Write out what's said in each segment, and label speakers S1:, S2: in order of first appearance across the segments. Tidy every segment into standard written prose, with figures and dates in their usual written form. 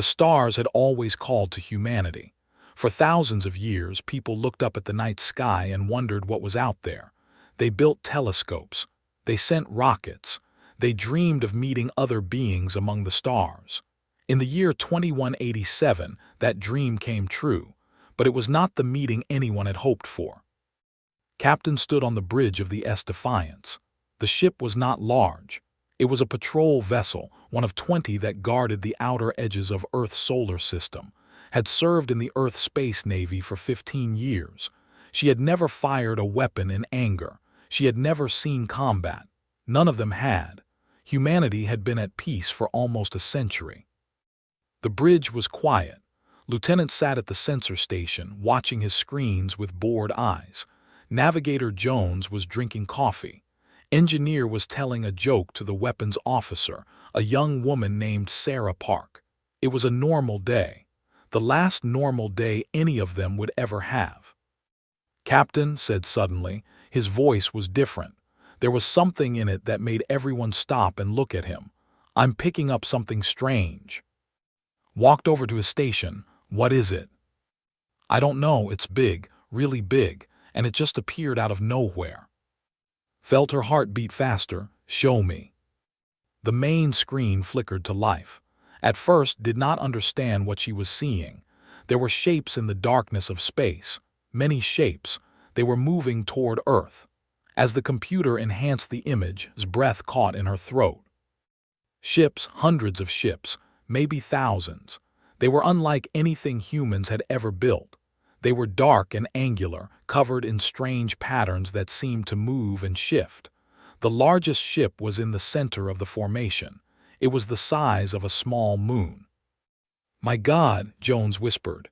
S1: The stars had always called to humanity. For thousands of years, people looked up at the night sky and wondered what was out there. They built telescopes. They sent rockets. They dreamed of meeting other beings among the stars. In the year 2187, that dream came true, but it was not the meeting anyone had hoped for. Captain stood on the bridge of the Defiance. The ship was not large. It was a patrol vessel, one of 20 that guarded the outer edges of Earth's solar system, had served in the Earth Space Navy for 15 years. She had never fired a weapon in anger. She had never seen combat. None of them had. Humanity had been at peace for almost a century. The bridge was quiet. Lieutenant sat at the sensor station, watching his screens with bored eyes. Navigator Jones was drinking coffee. Engineer was telling a joke to the weapons officer, a young woman named Sarah Park. It was a normal day. The last normal day any of them would ever have. "Captain," said suddenly, his voice was different. There was something in it that made everyone stop and look at him. "I'm picking up something strange." Walked over to his station. "What is it?" "I don't know, it's big, really big, and it just appeared out of nowhere." Felt her heart beat faster. "Show me." The main screen flickered to life. At first, did not understand what she was seeing. There were shapes in the darkness of space. Many shapes. They were moving toward Earth. As the computer enhanced the image, his breath caught in her throat. Ships, hundreds of ships, maybe thousands. They were unlike anything humans had ever built. They were dark and angular, covered in strange patterns that seemed to move and shift. The largest ship was in the center of the formation. It was the size of a small moon. "My God," Jones whispered.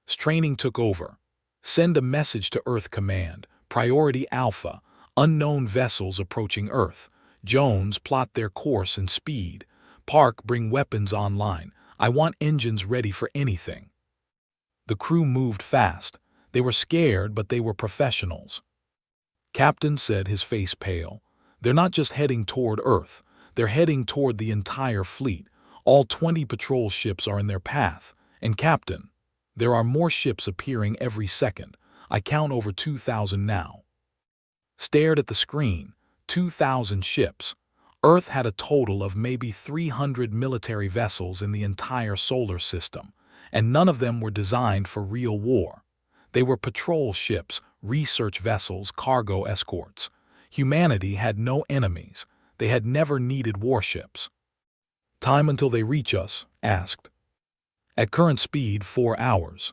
S1: Straining took over. "Send a message to Earth Command. Priority Alpha. Unknown vessels approaching Earth. Jones, plot their course and speed. Park, bring weapons online. I want engines ready for anything." The crew moved fast. They were scared, but they were professionals. "Captain," said, his face pale, "they're not just heading toward Earth. They're heading toward the entire fleet. All 20 patrol ships are in their path. And Captain, there are more ships appearing every second. I count over 2,000 now." Stared at the screen. 2,000 ships. Earth had a total of maybe 300 military vessels in the entire solar system, and none of them were designed for real war. They were patrol ships, research vessels, cargo escorts. Humanity had no enemies. They had never needed warships. "Time until they reach us?" asked. "At current speed, 4 hours."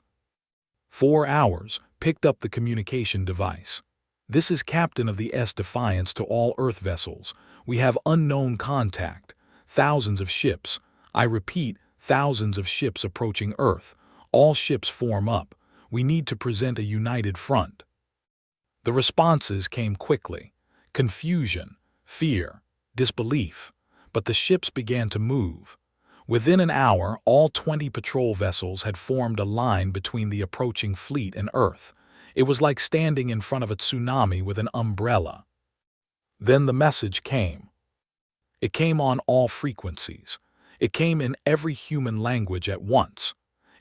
S1: 4 hours. Picked up the communication device. "This is Captain of the Defiance to all Earth vessels. We have unknown contact. Thousands of ships. I repeat, thousands of ships approaching Earth. All ships form up. We need to present a united front." The responses came quickly. Confusion, fear, disbelief. But the ships began to move. Within an hour, all 20 patrol vessels had formed a line between the approaching fleet and Earth. It was like standing in front of a tsunami with an umbrella. Then the message came. It came on all frequencies. It came in every human language at once.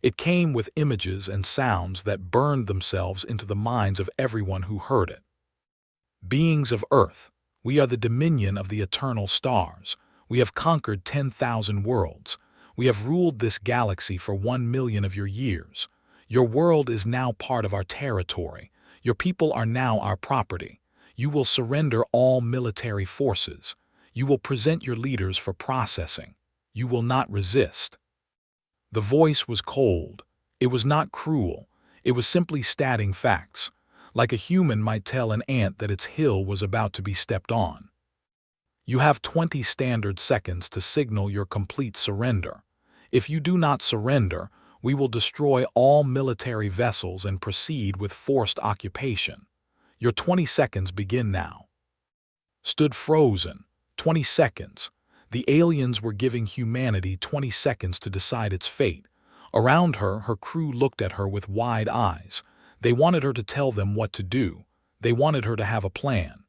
S1: It came with images and sounds that burned themselves into the minds of everyone who heard it. "Beings of Earth, we are the dominion of the eternal stars. We have conquered 10,000 worlds. We have ruled this galaxy for 1 million of your years. Your world is now part of our territory. Your people are now our property. You will surrender all military forces. You will present your leaders for processing. You will not resist." The voice was cold. It was not cruel. It was simply stating facts, like a human might tell an ant that its hill was about to be stepped on. "You have 20 standard seconds to signal your complete surrender. If you do not surrender, we will destroy all military vessels and proceed with forced occupation. Your 20 seconds begin now." Stood frozen. 20 seconds. The aliens were giving humanity 20 seconds to decide its fate. Around her, her crew looked at her with wide eyes. They wanted her to tell them what to do. They wanted her to have a plan.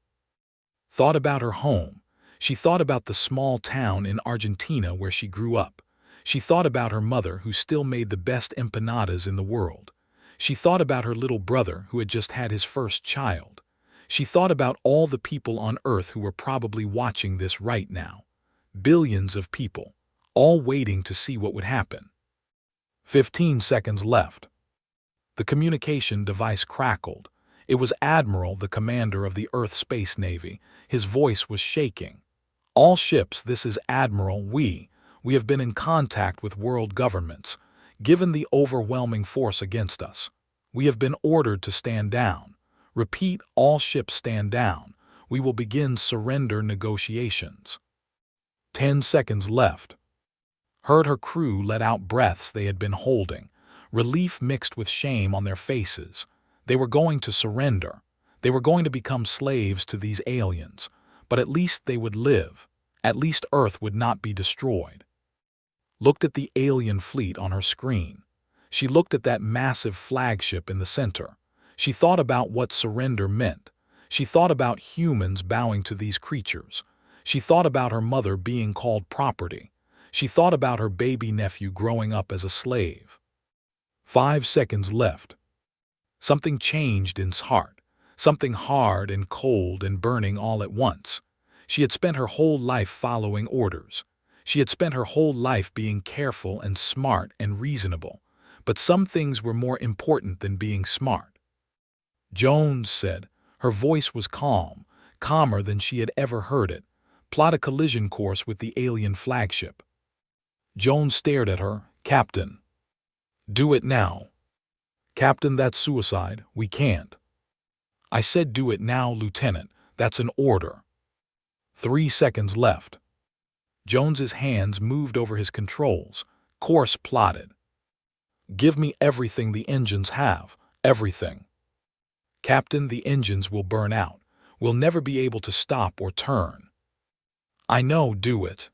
S1: Thought about her home. She thought about the small town in Argentina where she grew up. She thought about her mother, who still made the best empanadas in the world. She thought about her little brother, who had just had his first child. She thought about all the people on Earth who were probably watching this right now. Billions of people, all waiting to see what would happen. 15 seconds left. The communication device crackled. It was Admiral, the commander of the Earth Space Navy. His voice was shaking. "All ships, this is Admiral. We have been in contact with world governments. Given the overwhelming force against us, we have been ordered to stand down. Repeat, all ships stand down. We will begin surrender negotiations." 10 seconds left. Heard her crew let out breaths they had been holding, relief mixed with shame on their faces. They were going to surrender. They were going to become slaves to these aliens, but at least they would live. At least Earth would not be destroyed. Looked at the alien fleet on her screen. She looked at that massive flagship in the center. She thought about what surrender meant. She thought about humans bowing to these creatures. She thought about her mother being called property. She thought about her baby nephew growing up as a slave. 5 seconds left. Something changed in his heart. Something hard and cold and burning all at once. She had spent her whole life following orders. She had spent her whole life being careful and smart and reasonable. But some things were more important than being smart. "Jones," said. Her voice was calm, calmer than she had ever heard it. "Plot a collision course with the alien flagship." Jones stared at her. "Captain." "Do it now." "Captain, that's suicide. We can't." "I said do it now, Lieutenant. That's an order." 3 seconds left. Jones's hands moved over his controls. Course plotted. "Give me everything the engines have. Everything." "Captain, the engines will burn out. We'll never be able to stop or turn." "I know, do it."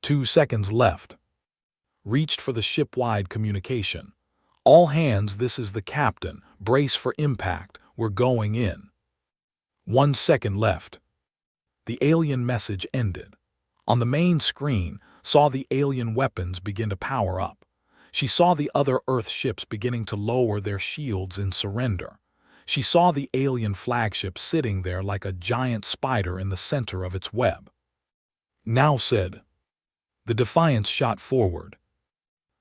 S1: 2 seconds left. Reached for the ship-wide communication. "All hands, this is the captain. Brace for impact. We're going in." 1 second left. The alien message ended. On the main screen, saw the alien weapons begin to power up. She saw the other Earth ships beginning to lower their shields in surrender. She saw the alien flagship sitting there like a giant spider in the center of its web. "Now," said. The Defiance shot forward.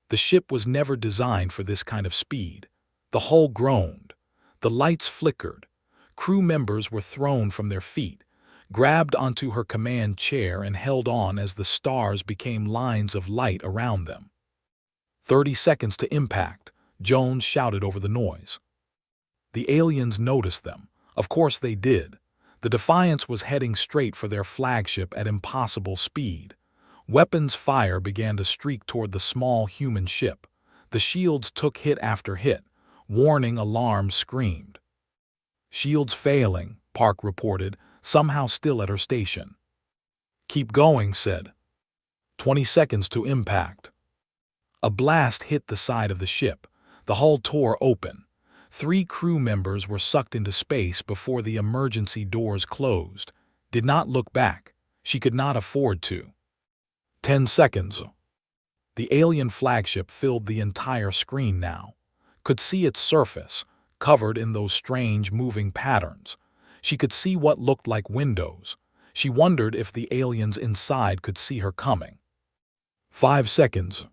S1: The ship was never designed for this kind of speed. The hull groaned. The lights flickered. Crew members were thrown from their feet, grabbed onto her command chair and held on as the stars became lines of light around them. 30 seconds to impact, Jones shouted over the noise. The aliens noticed them. Of course they did. The Defiance was heading straight for their flagship at impossible speed. Weapons fire began to streak toward the small human ship. The shields took hit after hit. Warning alarms screamed. "Shields failing," Park reported, somehow still at her station. "Keep going," said. 20 seconds to impact. A blast hit the side of the ship. The hull tore open. 3 crew members were sucked into space before the emergency doors closed. Did not look back. She could not afford to. 10 seconds. The alien flagship filled the entire screen now. Could see its surface, covered in those strange moving patterns. She could see what looked like windows. She wondered if the aliens inside could see her coming. 5 seconds.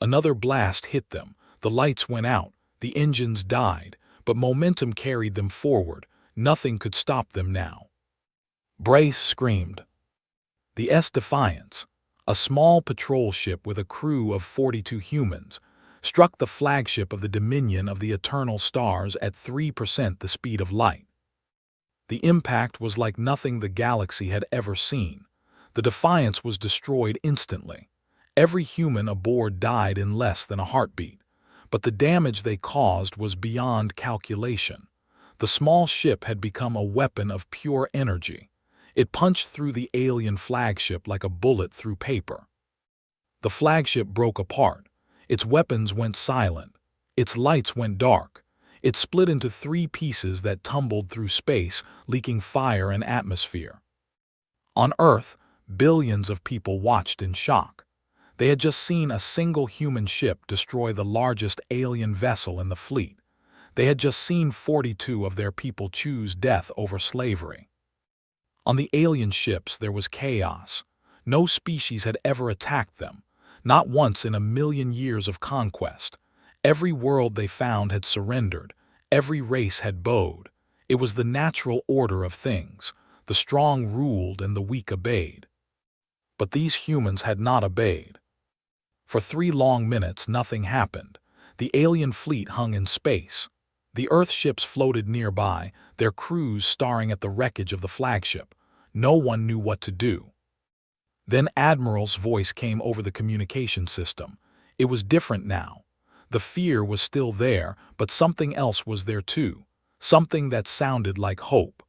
S1: Another blast hit them. The lights went out. The engines died, but momentum carried them forward. Nothing could stop them now. "Brace," screamed. The Defiance, a small patrol ship with a crew of 42 humans, struck the flagship of the Dominion of the Eternal Stars at 3% the speed of light. The impact was like nothing the galaxy had ever seen. The Defiance was destroyed instantly. Every human aboard died in less than a heartbeat. But the damage they caused was beyond calculation. The small ship had become a weapon of pure energy. It punched through the alien flagship like a bullet through paper. The flagship broke apart. Its weapons went silent. Its lights went dark. It split into 3 pieces that tumbled through space, leaking fire and atmosphere. On Earth, billions of people watched in shock. They had just seen a single human ship destroy the largest alien vessel in the fleet. They had just seen 42 of their people choose death over slavery. On the alien ships there was chaos. No species had ever attacked them, not once in a million years of conquest. Every world they found had surrendered. Every race had bowed. It was the natural order of things. The strong ruled and the weak obeyed. But these humans had not obeyed. For 3 long minutes nothing happened. The alien fleet hung in space. The Earth ships floated nearby, their crews staring at the wreckage of the flagship. No one knew what to do. Then Admiral's voice came over the communication system. It was different now. The fear was still there, but something else was there too. Something that sounded like hope.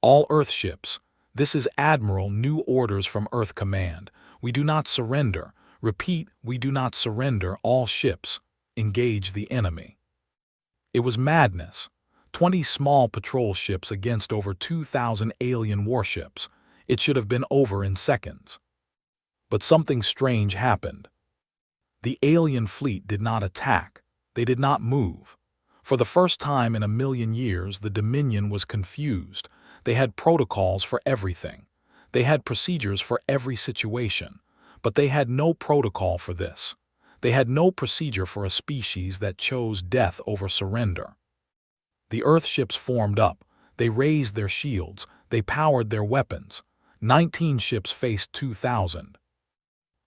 S1: All Earth ships. This is Admiral, new orders from Earth Command. We do not surrender. Repeat, we do not surrender. All ships. Engage the enemy. It was madness. 20 small patrol ships against over 2,000 alien warships. It should have been over in seconds. But something strange happened. The alien fleet did not attack. They did not move. For the first time in a million years, the Dominion was confused. They had protocols for everything. They had procedures for every situation. But they had no protocol for this. They had no procedure for a species that chose death over surrender. The Earth ships formed up. They raised their shields. They powered their weapons. 19 ships faced 2,000.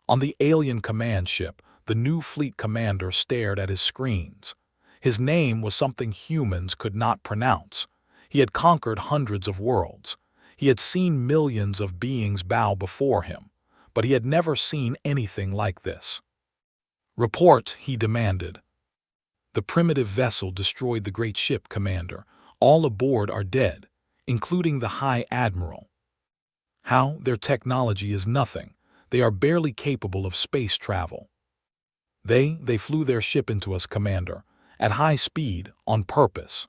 S1: On the alien command ship, the new fleet commander stared at his screens. His name was something humans could not pronounce. He had conquered hundreds of worlds. He had seen millions of beings bow before him. But he had never seen anything like this. "Report," he demanded. "The primitive vessel destroyed the great ship, Commander. All aboard are dead, including the High Admiral." "How? Their technology is nothing. They are barely capable of space travel." They flew their ship into us, Commander, at high speed, on purpose."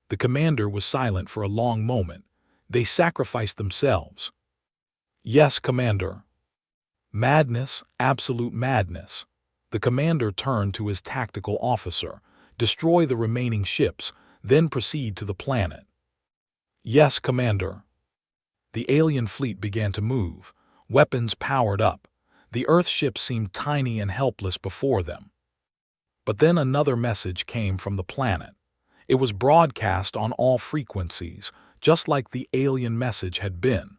S1: The commander was silent for a long moment. "They sacrificed themselves." "Yes, Commander." "Madness, absolute madness." The commander turned to his tactical officer. "Destroy the remaining ships, then proceed to the planet." "Yes, Commander." The alien fleet began to move. Weapons powered up. The Earth ships seemed tiny and helpless before them. But then another message came from the planet. It was broadcast on all frequencies, just like the alien message had been.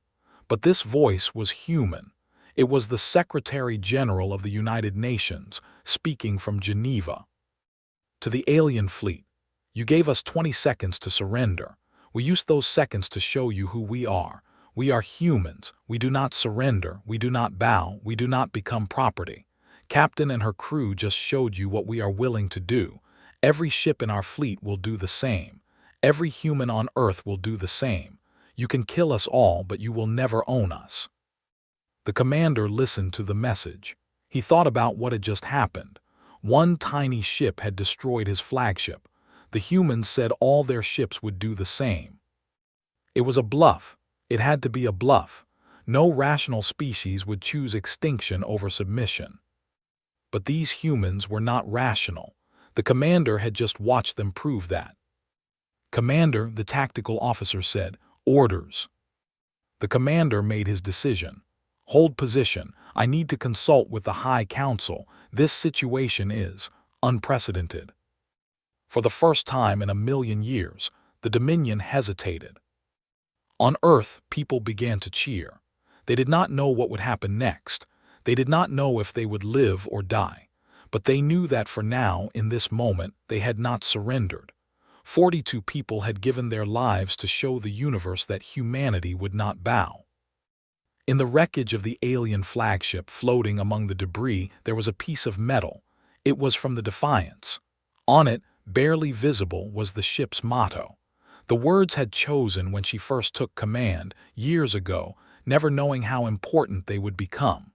S1: But this voice was human. It was the Secretary General of the United Nations, speaking from Geneva. "To the alien fleet, you gave us 20 seconds to surrender. We used those seconds to show you who we are. We are humans. We do not surrender. We do not bow. We do not become property. Captain and her crew just showed you what we are willing to do. Every ship in our fleet will do the same. Every human on Earth will do the same. You can kill us all, but you will never own us." The commander listened to the message. He thought about what had just happened. One tiny ship had destroyed his flagship. The humans said all their ships would do the same. It was a bluff. It had to be a bluff. No rational species would choose extinction over submission. But these humans were not rational. The commander had just watched them prove that. "Commander," the tactical officer said, "orders." The commander made his decision. "Hold position. I need to consult with the High Council. This situation is unprecedented." For the first time in a million years, the Dominion hesitated. On Earth, people began to cheer. They did not know what would happen next. They did not know if they would live or die. But they knew that for now, in this moment, they had not surrendered. 42 people had given their lives to show the universe that humanity would not bow. In the wreckage of the alien flagship floating among the debris, there was a piece of metal. It was from the Defiance. On it, barely visible, was the ship's motto. The words had chosen when she first took command, years ago, never knowing how important they would become.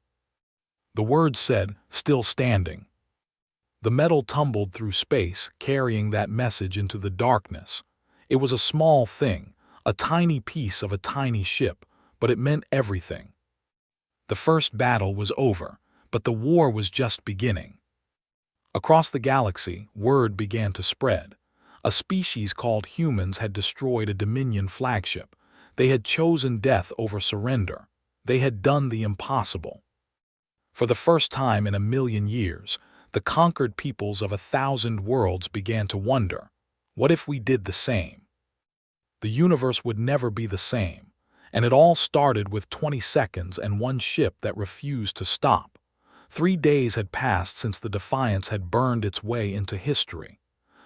S1: The words said, "Still standing." The metal tumbled through space, carrying that message into the darkness. It was a small thing, a tiny piece of a tiny ship, but it meant everything. The first battle was over. But the war was just beginning. Across the galaxy, word began to spread. A species called humans had destroyed a Dominion flagship. They had chosen death over surrender. They had done the impossible. For the first time in 1,000,000 years, the conquered peoples of 1,000 worlds began to wonder, what if we did the same? The universe would never be the same, and it all started with 20 seconds and one ship that refused to stop. 3 days had passed since the Defiance had burned its way into history.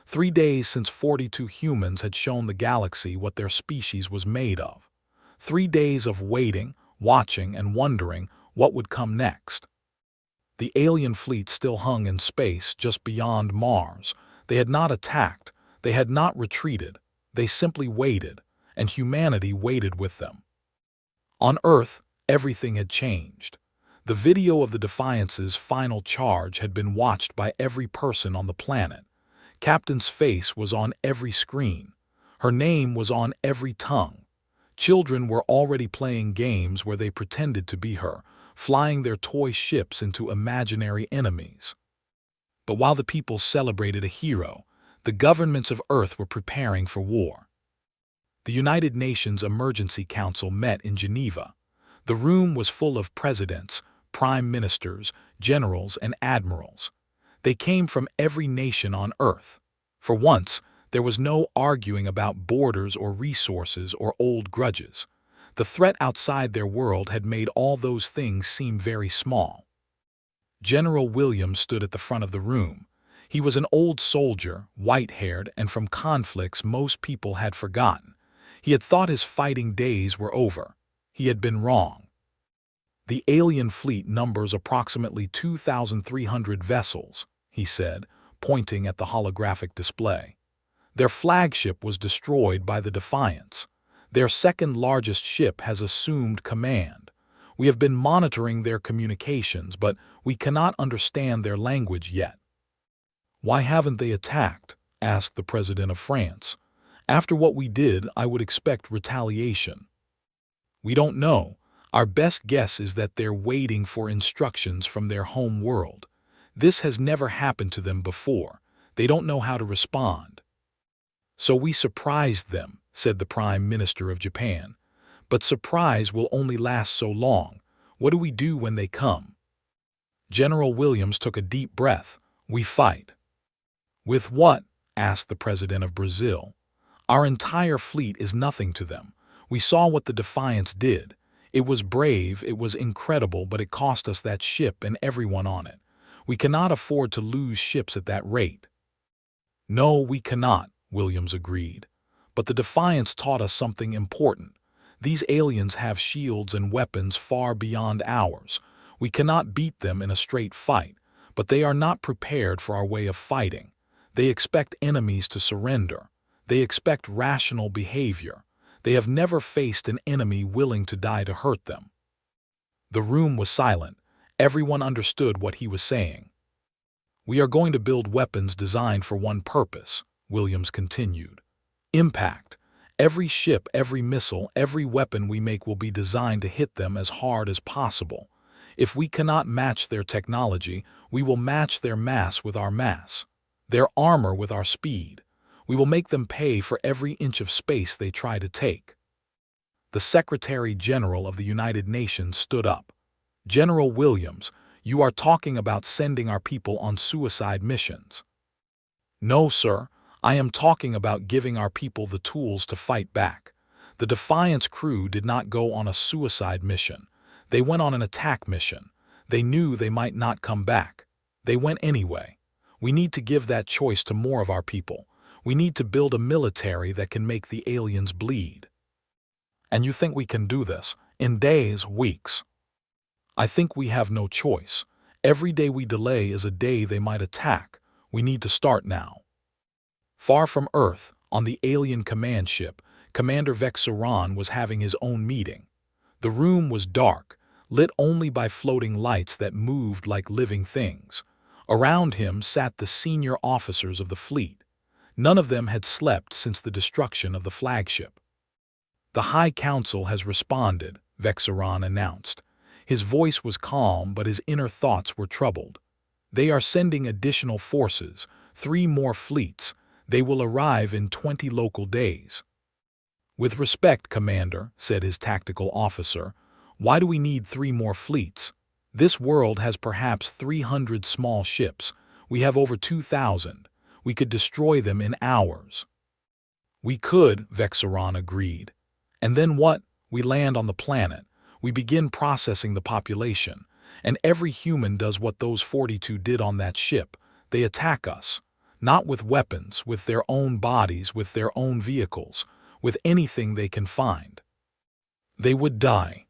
S1: 3 days since 42 humans had shown the galaxy what their species was made of. 3 days of waiting, watching, and wondering what would come next. The alien fleet still hung in space just beyond Mars. They had not attacked, they had not retreated, they simply waited, and humanity waited with them. On Earth, everything had changed. The video of the Defiance's final charge had been watched by every person on the planet. Captain's face was on every screen. Her name was on every tongue. Children were already playing games where they pretended to be her, flying their toy ships into imaginary enemies. But while the people celebrated a hero, the governments of Earth were preparing for war. The United Nations Emergency Council met in Geneva. The room was full of presidents, prime ministers, generals, and admirals. They came from every nation on Earth. For once, there was no arguing about borders or resources or old grudges. The threat outside their world had made all those things seem very small. General Williams stood at the front of the room. He was an old soldier, white-haired, and from conflicts most people had forgotten. He had thought his fighting days were over. He had been wrong. The alien fleet numbers approximately 2,300 vessels, he said, pointing at the holographic display. Their flagship was destroyed by the Defiance. Their second-largest ship has assumed command. We have been monitoring their communications, but we cannot understand their language yet. Why haven't they attacked? Asked the President of France. After what we did, I would expect retaliation. We don't know. Our best guess is that they're waiting for instructions from their home world. This has never happened to them before. They don't know how to respond. So we surprised them, said the Prime Minister of Japan. But surprise will only last so long. What do we do when they come? General Williams took a deep breath. We fight. With what? Asked the President of Brazil. Our entire fleet is nothing to them. We saw what the Defiance did. It was brave, it was incredible, but it cost us that ship and everyone on it. We cannot afford to lose ships at that rate. No, we cannot, Williams agreed. But the Defiance taught us something important. These aliens have shields and weapons far beyond ours. We cannot beat them in a straight fight, but they are not prepared for our way of fighting. They expect enemies to surrender. They expect rational behavior. They have never faced an enemy willing to die to hurt them. The room was silent. Everyone understood what he was saying. We are going to build weapons designed for one purpose, Williams continued. Impact. Every ship, every missile, every weapon we make will be designed to hit them as hard as possible. If we cannot match their technology, we will match their mass with our mass, their armor with our speed. We will make them pay for every inch of space they try to take. The Secretary General of the United Nations stood up. General Williams, you are talking about sending our people on suicide missions. No, sir. I am talking about giving our people the tools to fight back. The Defiance crew did not go on a suicide mission. They went on an attack mission. They knew they might not come back. They went anyway. We need to give that choice to more of our people. We need to build a military that can make the aliens bleed. And you think we can do this? In days, weeks? I think we have no choice. Every day we delay is a day they might attack. We need to start now. Far from Earth, on the alien command ship, Commander Vexaron was having his own meeting. The room was dark, lit only by floating lights that moved like living things. Around him sat the senior officers of the fleet. None of them had slept since the destruction of the flagship. The High Council has responded, Vexaron announced. His voice was calm, but his inner thoughts were troubled. "They are sending additional forces, 3 more fleets. They will arrive in 20 local days." "With respect, Commander," said his tactical officer, "why do we need 3 more fleets? This world has perhaps 300 small ships. We have over 2,000. We could destroy them in hours." "We could," Vexaron agreed. "And then what? We land on the planet. We begin processing the population. And every human does what those 42 did on that ship. They attack us. Not with weapons, with their own bodies, with their own vehicles, with anything they can find. They would die.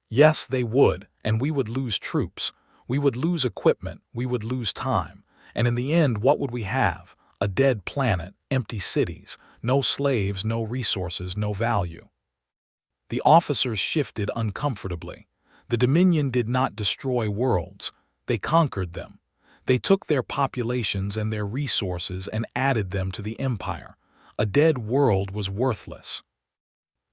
S1: Yes, they would, and we would lose troops. We would lose equipment, we would lose time. And in the end, what would we have? A dead planet, empty cities, no slaves, no resources, no value." The officers shifted uncomfortably. The Dominion did not destroy worlds. They conquered them. They took their populations and their resources and added them to the Empire. A dead world was worthless.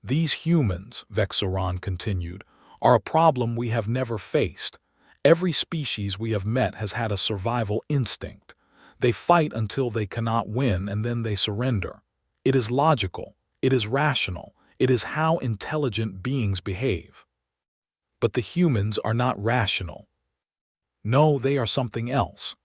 S1: "These humans," Vexaron continued, "are a problem we have never faced. Every species we have met has had a survival instinct. They fight until they cannot win, and then they surrender. It is logical. It is rational. It is how intelligent beings behave. But the humans are not rational. No, they are something else."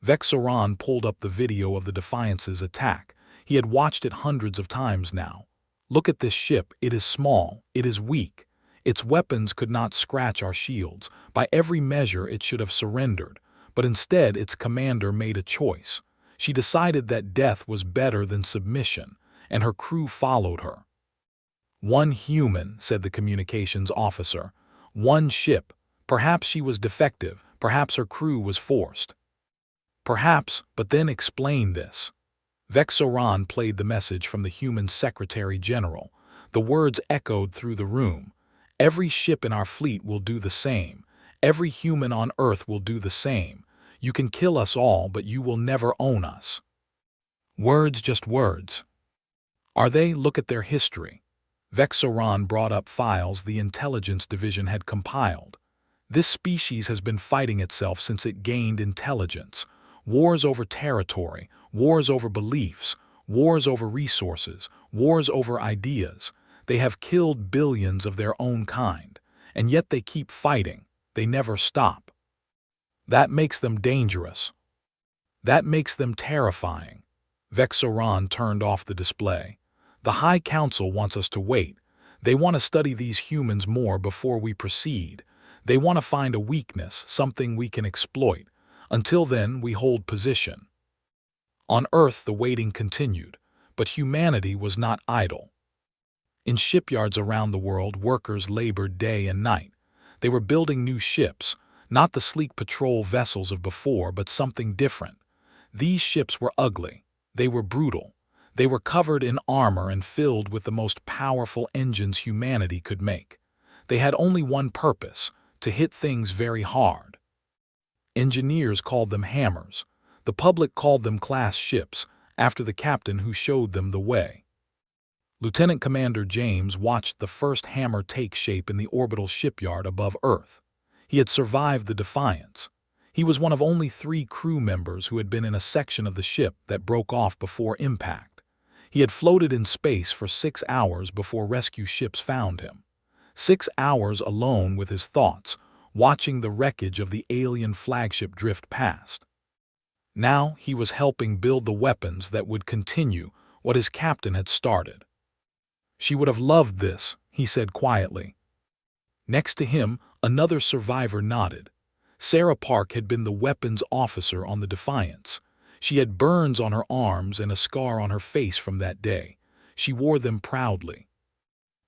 S1: Vexaron pulled up the video of the Defiance's attack. He had watched it hundreds of times now. "Look at this ship. It is small. It is weak. Its weapons could not scratch our shields. By every measure, it should have surrendered. But instead, its commander made a choice. She decided that death was better than submission, and her crew followed her." "One human," said the communications officer. "One ship. Perhaps she was defective. Perhaps her crew was forced." "Perhaps, but then explain this." Vexaron played the message from the human Secretary General. The words echoed through the room. "Every ship in our fleet will do the same. Every human on Earth will do the same. You can kill us all, but you will never own us." Words, just words. Are they? Look at their history. Vexaron brought up files the intelligence division had compiled. This species has been fighting itself since it gained intelligence. Wars over territory, wars over beliefs, wars over resources, wars over ideas. They have killed billions of their own kind, and yet they keep fighting. They never stop. That makes them dangerous. That makes them terrifying. Vexaron turned off the display. "The High Council wants us to wait. They want to study these humans more before we proceed. They want to find a weakness, something we can exploit. Until then, we hold position." On Earth, the waiting continued, but humanity was not idle. In shipyards around the world, workers labored day and night. They were building new ships, not the sleek patrol vessels of before, but something different. These ships were ugly. They were brutal. They were covered in armor and filled with the most powerful engines humanity could make. They had only one purpose: to hit things very hard. Engineers called them hammers. The public called them class ships, after the captain who showed them the way. Lieutenant Commander James watched the first hammer take shape in the orbital shipyard above Earth. He had survived the Defiance. He was one of only 3 crew members who had been in a section of the ship that broke off before impact. He had floated in space for 6 hours before rescue ships found him. 6 hours alone with his thoughts, watching the wreckage of the alien flagship drift past. Now he was helping build the weapons that would continue what his captain had started. "She would have loved this," he said quietly. Next to him, another survivor nodded. Sarah Park had been the weapons officer on the Defiance. She had burns on her arms and a scar on her face from that day. She wore them proudly.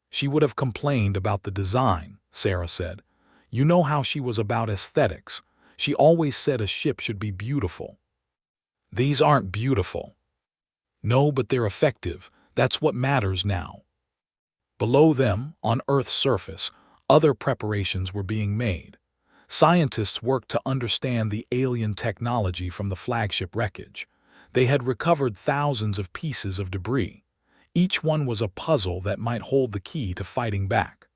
S1: "She would have complained about the design," Sarah said. "You know how she was about aesthetics. She always said a ship should be beautiful." "These aren't beautiful." "No, but they're effective. That's what matters now." Below them, on Earth's surface, other preparations were being made. Scientists worked to understand the alien technology from the flagship wreckage. They had recovered thousands of pieces of debris. Each one was a puzzle that might hold the key to fighting back.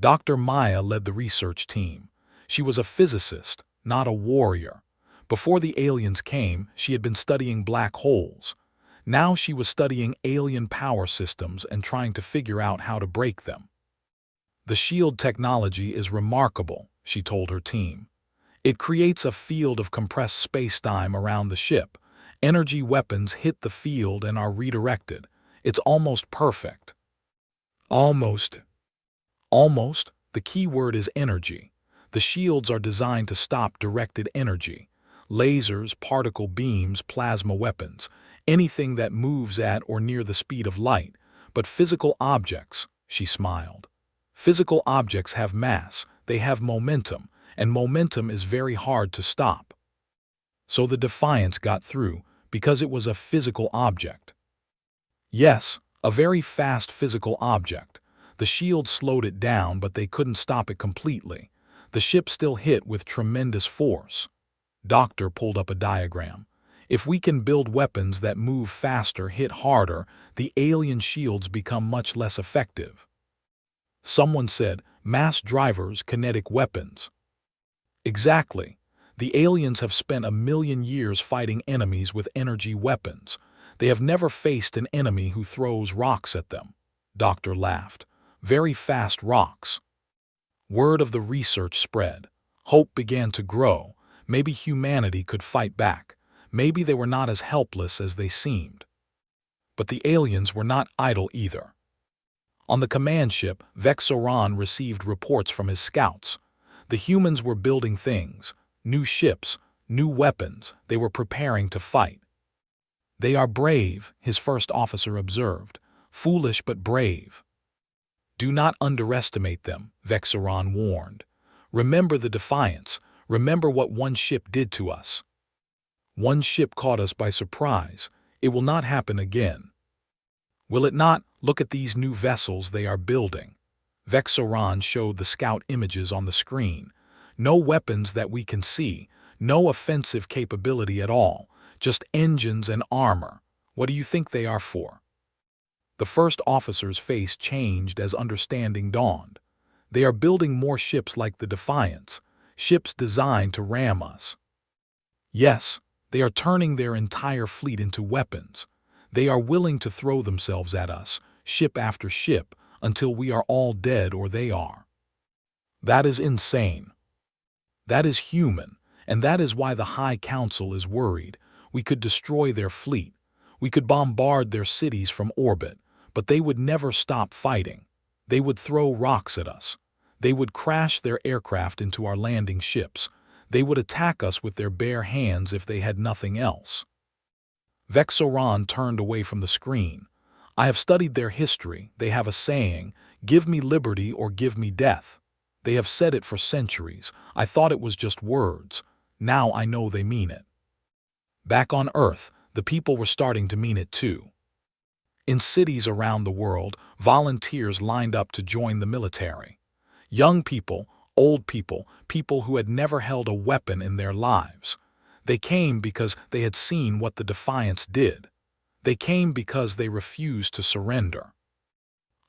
S1: Dr. Maya led the research team. She was a physicist, not a warrior. Before the aliens came, she had been studying black holes. Now she was studying alien power systems and trying to figure out how to break them. The shield technology is remarkable, she told her team. It creates a field of compressed space-time around the ship. Energy weapons hit the field and are redirected. It's almost perfect. Almost. Almost. The key word is energy. The shields are designed to stop directed energy. Lasers, particle beams, plasma weapons, anything that moves at or near the speed of light. But physical objects, she smiled. Physical objects have mass, they have momentum, and momentum is very hard to stop. So the Defiance got through because it was a physical object. Yes, a very fast physical object. The shield slowed it down, but they couldn't stop it completely. The ship still hit with tremendous force. Doctor pulled up a diagram. If we can build weapons that move faster, hit harder, the alien shields become much less effective. Someone said, mass drivers, kinetic weapons. Exactly. The aliens have spent 1,000,000 years fighting enemies with energy weapons. They have never faced an enemy who throws rocks at them. Doctor laughed. Very fast rocks. Word of the research spread. Hope began to grow. Maybe humanity could fight back. Maybe they were not as helpless as they seemed. But the aliens were not idle either. On the command ship, Vexoran received reports from his scouts. The humans were building things, new ships, new weapons. They were preparing to fight. They are brave, his first officer observed. Foolish but brave. Do not underestimate them, Vexoran warned. Remember the Defiance. Remember what one ship did to us. One ship caught us by surprise. It will not happen again. Will it not? Look at these new vessels they are building. Vexoran showed the scout images on the screen. No weapons that we can see, no offensive capability at all, just engines and armor. What do you think they are for? The first officer's face changed as understanding dawned. They are building more ships like the Defiance, ships designed to ram us. Yes, they are turning their entire fleet into weapons. They are willing to throw themselves at us, ship after ship, until we are all dead or they are. That is insane. That is human, and that is why the High Council is worried. We could destroy their fleet. We could bombard their cities from orbit, but they would never stop fighting. They would throw rocks at us. They would crash their aircraft into our landing ships. They would attack us with their bare hands if they had nothing else. Vexoran turned away from the screen. I have studied their history. They have a saying, give me liberty or give me death. They have said it for centuries. I thought it was just words. Now I know they mean it. Back on Earth, the people were starting to mean it too. In cities around the world, volunteers lined up to join the military. Young people, old people, people who had never held a weapon in their lives. They came because they had seen what the Defiance did. They came because they refused to surrender.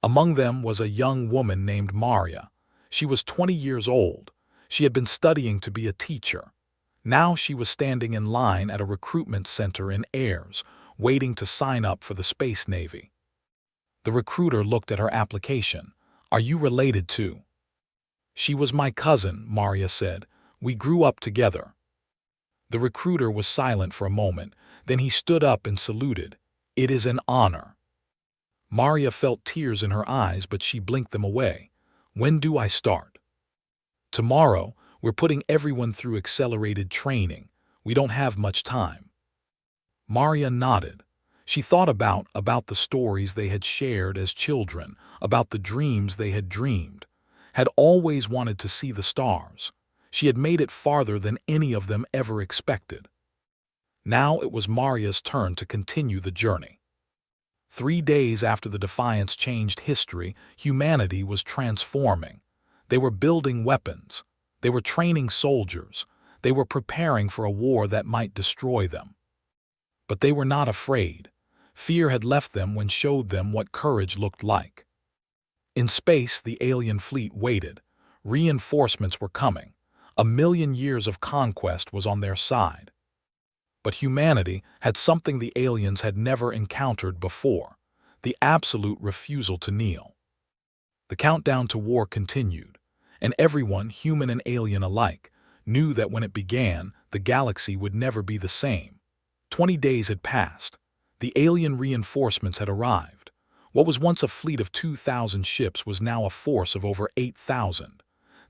S1: Among them was a young woman named Maria. She was 20 years old. She had been studying to be a teacher. Now she was standing in line at a recruitment center in Ayers, waiting to sign up for the Space Navy. The recruiter looked at her application. Are you related to? She was my cousin, Maria said. We grew up together. The recruiter was silent for a moment. Then he stood up and saluted. It is an honor. Maria felt tears in her eyes, but she blinked them away. When do I start? Tomorrow. We're putting everyone through accelerated training. We don't have much time. Maria nodded. She thought about the stories they had shared as children, about the dreams they had dreamed, had always wanted to see the stars. She had made it farther than any of them ever expected. Now it was Maria's turn to continue the journey. 3 days after the Defiance changed history, humanity was transforming. They were building weapons. They were training soldiers. They were preparing for a war that might destroy them. But they were not afraid. Fear had left them when showed them what courage looked like. In space, the alien fleet waited. Reinforcements were coming. 1,000,000 years of conquest was on their side. But humanity had something the aliens had never encountered before: the absolute refusal to kneel. The countdown to war continued, and everyone, human and alien alike, knew that when it began, the galaxy would never be the same. 20 days had passed. The alien reinforcements had arrived. What was once a fleet of 2,000 ships was now a force of over 8,000.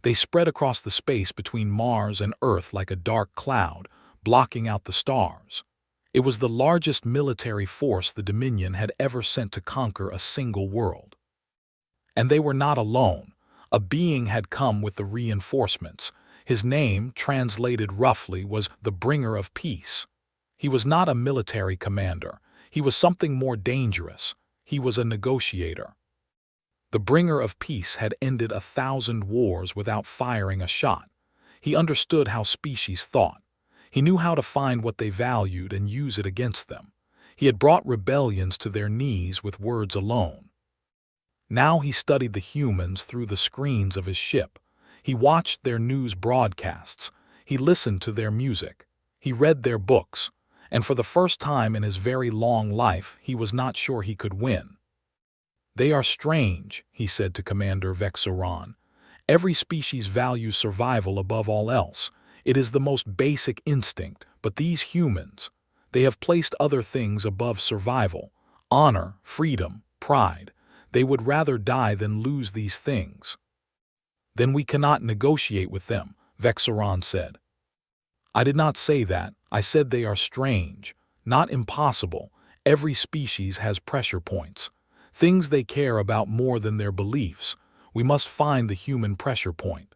S1: They spread across the space between Mars and Earth like a dark cloud, blocking out the stars. It was the largest military force the Dominion had ever sent to conquer a single world. And they were not alone. A being had come with the reinforcements. His name, translated roughly, was the Bringer of Peace. He was not a military commander. He was something more dangerous. He was a negotiator. The Bringer of Peace had ended 1,000 wars without firing a shot. He understood how species thought. He knew how to find what they valued and use it against them. He had brought rebellions to their knees with words alone. Now he studied the humans through the screens of his ship. He watched their news broadcasts. He listened to their music. He read their books. And for the first time in his very long life, he was not sure he could win. "They are strange," he said to Commander Vexaron. "Every species values survival above all else. It is the most basic instinct, but these humans, they have placed other things above survival: honor, freedom, pride. They would rather die than lose these things." "Then we cannot negotiate with them," Vexaron said. "I did not say that. I said they are strange, not impossible. Every species has pressure points, things they care about more than their beliefs. We must find the human pressure point."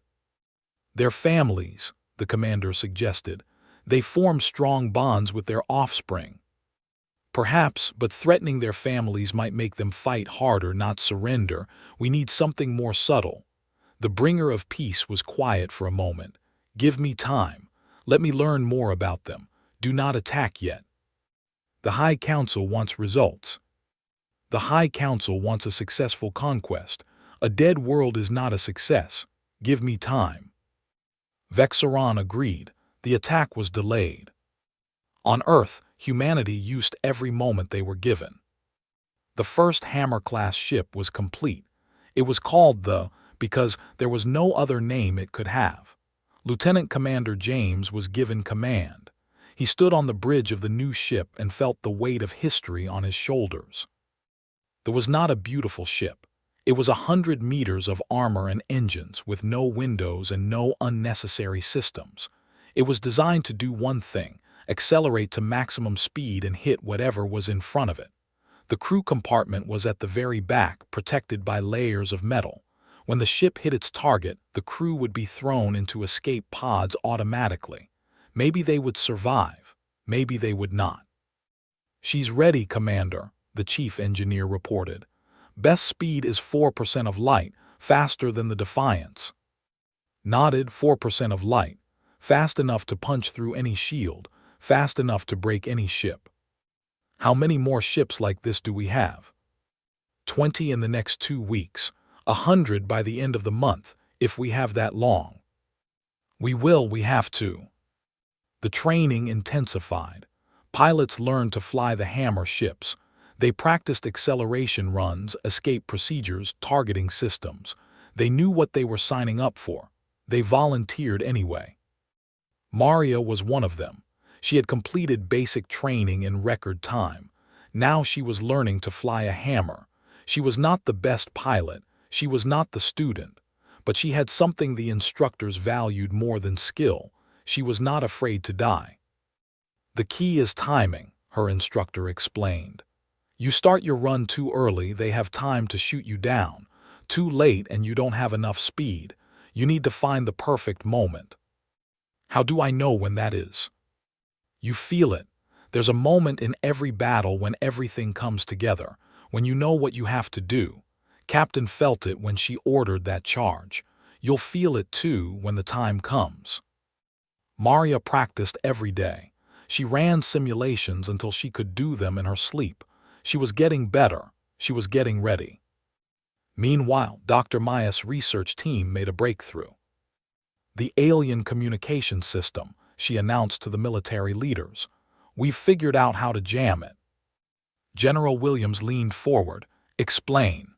S1: "Their families," the commander suggested. "They form strong bonds with their offspring." "Perhaps, but threatening their families might make them fight harder, not surrender. We need something more subtle." The Bringer of Peace was quiet for a moment. "Give me time. Let me learn more about them. Do not attack yet." "The High Council wants results." "The High Council wants a successful conquest. A dead world is not a success. Give me time." Vexaron agreed. The attack was delayed. On Earth, humanity used every moment they were given. The first Hammer-class ship was complete. It was called the because there was no other name it could have. Lieutenant Commander James was given command. He stood on the bridge of the new ship and felt the weight of history on his shoulders. It was not a beautiful ship. It was 100 meters of armor and engines with no windows and no unnecessary systems. It was designed to do one thing: accelerate to maximum speed and hit whatever was in front of it. The crew compartment was at the very back, protected by layers of metal. When the ship hit its target, the crew would be thrown into escape pods automatically. Maybe they would survive. Maybe they would not. "She's ready, Commander," the chief engineer reported. "Best speed is 4% of light, faster than the Defiance." Nodded. 4% of light. Fast enough to punch through any shield. Fast enough to break any ship. "How many more ships like this do we have?" 20 in the next 2 weeks. 100 by the end of the month, if we have that long. We have to." The training intensified. Pilots learned to fly the Hammer ships. They practiced acceleration runs, escape procedures, targeting systems. They knew what they were signing up for. They volunteered anyway. Maria was one of them. She had completed basic training in record time. Now she was learning to fly a Hammer. She was not the best pilot. She was not the student, but she had something the instructors valued more than skill. She was not afraid to die. "The key is timing," her instructor explained. "You start your run too early, they have time to shoot you down. Too late and you don't have enough speed. You need to find the perfect moment." "How do I know when that is?" "You feel it. There's a moment in every battle when everything comes together, when you know what you have to do. Captain felt it when she ordered that charge. You'll feel it too when the time comes." Maria practiced every day. She ran simulations until she could do them in her sleep. She was getting better. She was getting ready. Meanwhile, Dr. Maya's research team made a breakthrough. The alien communication system, she announced to the military leaders. We've figured out how to jam it. General Williams leaned forward. Explain.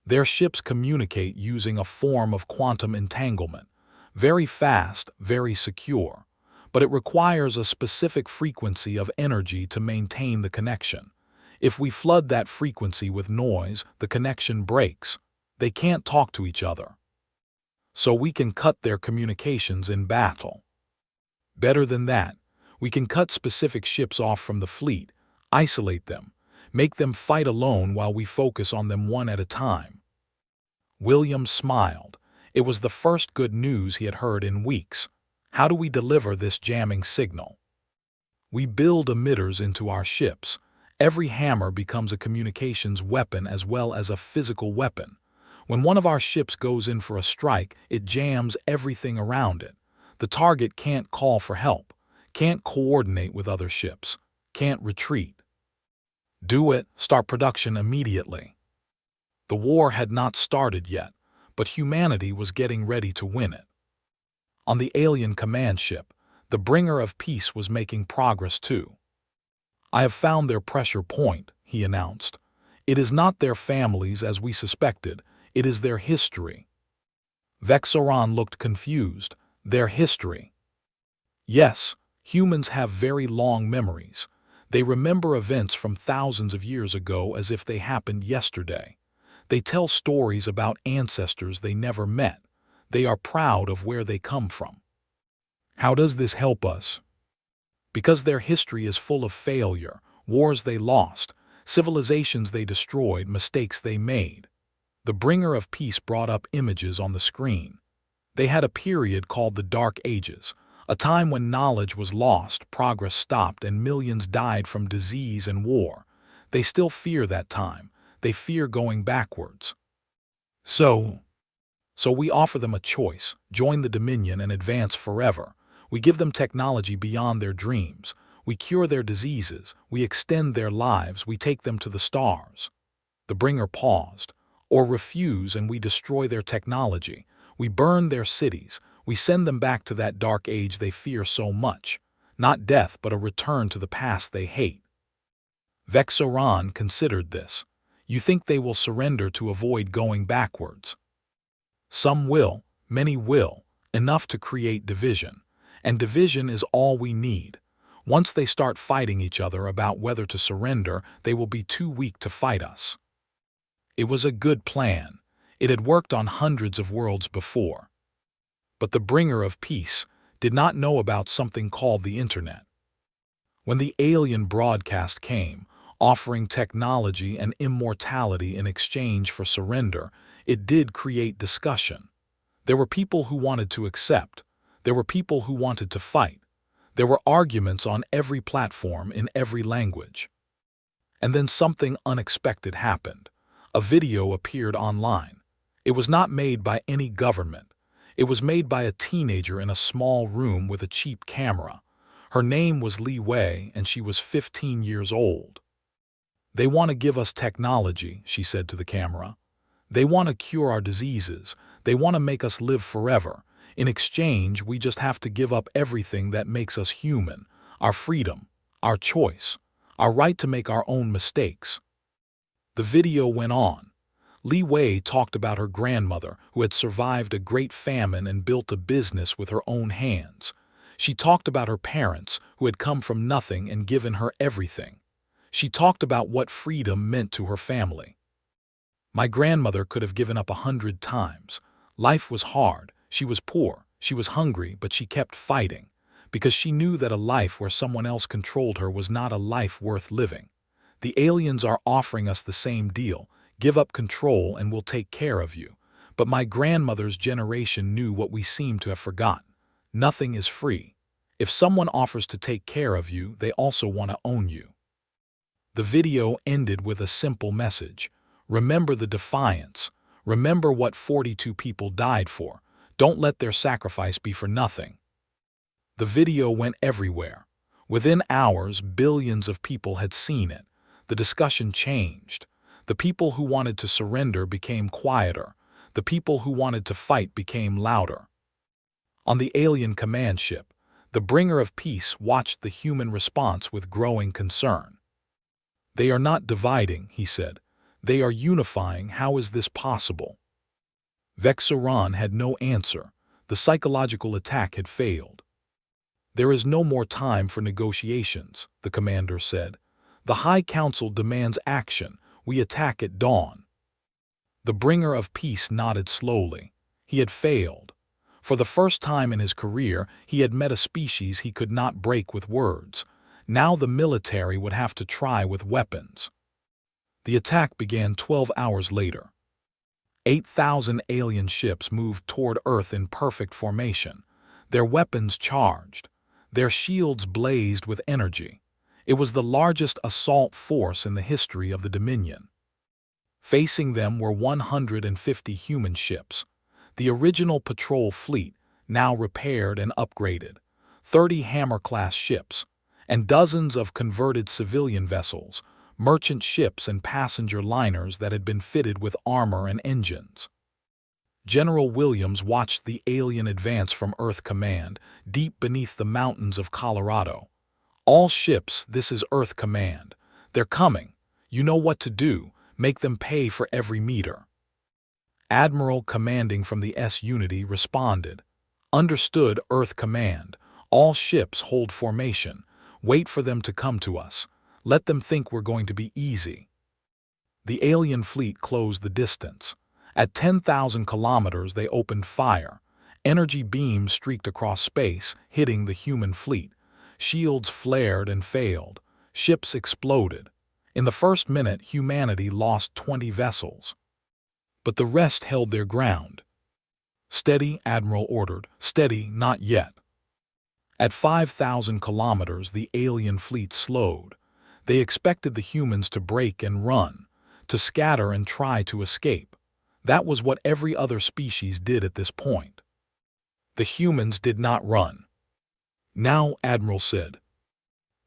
S1: Their ships communicate using a form of quantum entanglement. Very fast, very secure. But it requires a specific frequency of energy to maintain the connection. If we flood that frequency with noise, the connection breaks. They can't talk to each other. So we can cut their communications in battle. Better than that, we can cut specific ships off from the fleet, isolate them, make them fight alone while we focus on them one at a time. Williams smiled. It was the first good news he had heard in weeks. How do we deliver this jamming signal? We build emitters into our ships. Every hammer becomes a communications weapon as well as a physical weapon. When one of our ships goes in for a strike, it jams everything around it. The target can't call for help, can't coordinate with other ships, can't retreat. Do it, start production immediately. The war had not started yet, but humanity was getting ready to win it. On the alien command ship, the bringer of peace was making progress too. I have found their pressure point, he announced. It is not their families as we suspected, it is their history. Vexoran looked confused. Their history. Yes, humans have very long memories. They remember events from thousands of years ago as if they happened yesterday. They tell stories about ancestors they never met. They are proud of where they come from. How does this help us? Because their history is full of failure, wars they lost, civilizations they destroyed, mistakes they made. The bringer of peace brought up images on the screen. They had a period called the Dark Ages, a time when knowledge was lost, progress stopped, and millions died from disease and war. They still fear that time. They fear going backwards. So we offer them a choice: join the Dominion and advance forever. We give them technology beyond their dreams. We cure their diseases. We extend their lives. We take them to the stars. The bringer paused. Or refuse and we destroy their technology. We burn their cities. We send them back to that dark age they fear so much. Not death, but a return to the past they hate. Vexoran considered this. You think they will surrender to avoid going backwards? Some will, many will, enough to create division. And division is all we need. Once they start fighting each other about whether to surrender, they will be too weak to fight us. It was a good plan. It had worked on hundreds of worlds before. But the bringer of peace did not know about something called the Internet. When the alien broadcast came, offering technology and immortality in exchange for surrender, it did create discussion. There were people who wanted to accept. There were people who wanted to fight. There were arguments on every platform in every language. And then something unexpected happened. A video appeared online. It was not made by any government. It was made by a teenager in a small room with a cheap camera. Her name was Li Wei, and she was 15 years old. They want to give us technology, she said to the camera. They want to cure our diseases. They want to make us live forever. In exchange, we just have to give up everything that makes us human, our freedom, our choice, our right to make our own mistakes. The video went on. Li Wei talked about her grandmother who had survived a great famine and built a business with her own hands. She talked about her parents who had come from nothing and given her everything. She talked about what freedom meant to her family. My grandmother could have given up 100 times. Life was hard. She was poor. She was hungry, but she kept fighting because she knew that a life where someone else controlled her was not a life worth living. The aliens are offering us the same deal. Give up control and we'll take care of you. But my grandmother's generation knew what we seem to have forgotten. Nothing is free. If someone offers to take care of you, they also want to own you. The video ended with a simple message. Remember the defiance. Remember what 42 people died for. Don't let their sacrifice be for nothing. The video went everywhere. Within hours, billions of people had seen it. The discussion changed. The people who wanted to surrender became quieter. The people who wanted to fight became louder. On the alien command ship, the bringer of peace watched the human response with growing concern. "They are not dividing," he said. "They are unifying. How is this possible?" Vexaron had no answer. The psychological attack had failed. "There is no more time for negotiations," the commander said. "The High Council demands action. We attack at dawn." The bringer of peace nodded slowly. He had failed. For the first time in his career, he had met a species he could not break with words. Now the military would have to try with weapons. The attack began 12 hours later. 8,000 alien ships moved toward Earth in perfect formation, their weapons charged. Their shields blazed with energy. It was the largest assault force in the history of the Dominion. Facing them were 150 human ships, the original patrol fleet, now repaired and upgraded, 30 Hammer-class ships, and dozens of converted civilian vessels, merchant ships and passenger liners that had been fitted with armor and engines. General Williams watched the alien advance from Earth Command, deep beneath the mountains of Colorado. "All ships, this is Earth Command. They're coming. You know what to do. Make them pay for every meter." Admiral commanding from the S-Unity responded. "Understood, Earth Command. All ships hold formation. Wait for them to come to us. Let them think we're going to be easy." The alien fleet closed the distance. At 10,000 kilometers they opened fire. Energy beams streaked across space, hitting the human fleet. Shields flared and failed. Ships exploded. In the first minute, humanity lost 20 vessels. But the rest held their ground. "Steady," Admiral ordered. "Steady, not yet." At 5,000 kilometers, the alien fleet slowed. They expected the humans to break and run, to scatter and try to escape. That was what every other species did at this point. The humans did not run. "Now," Admiral said.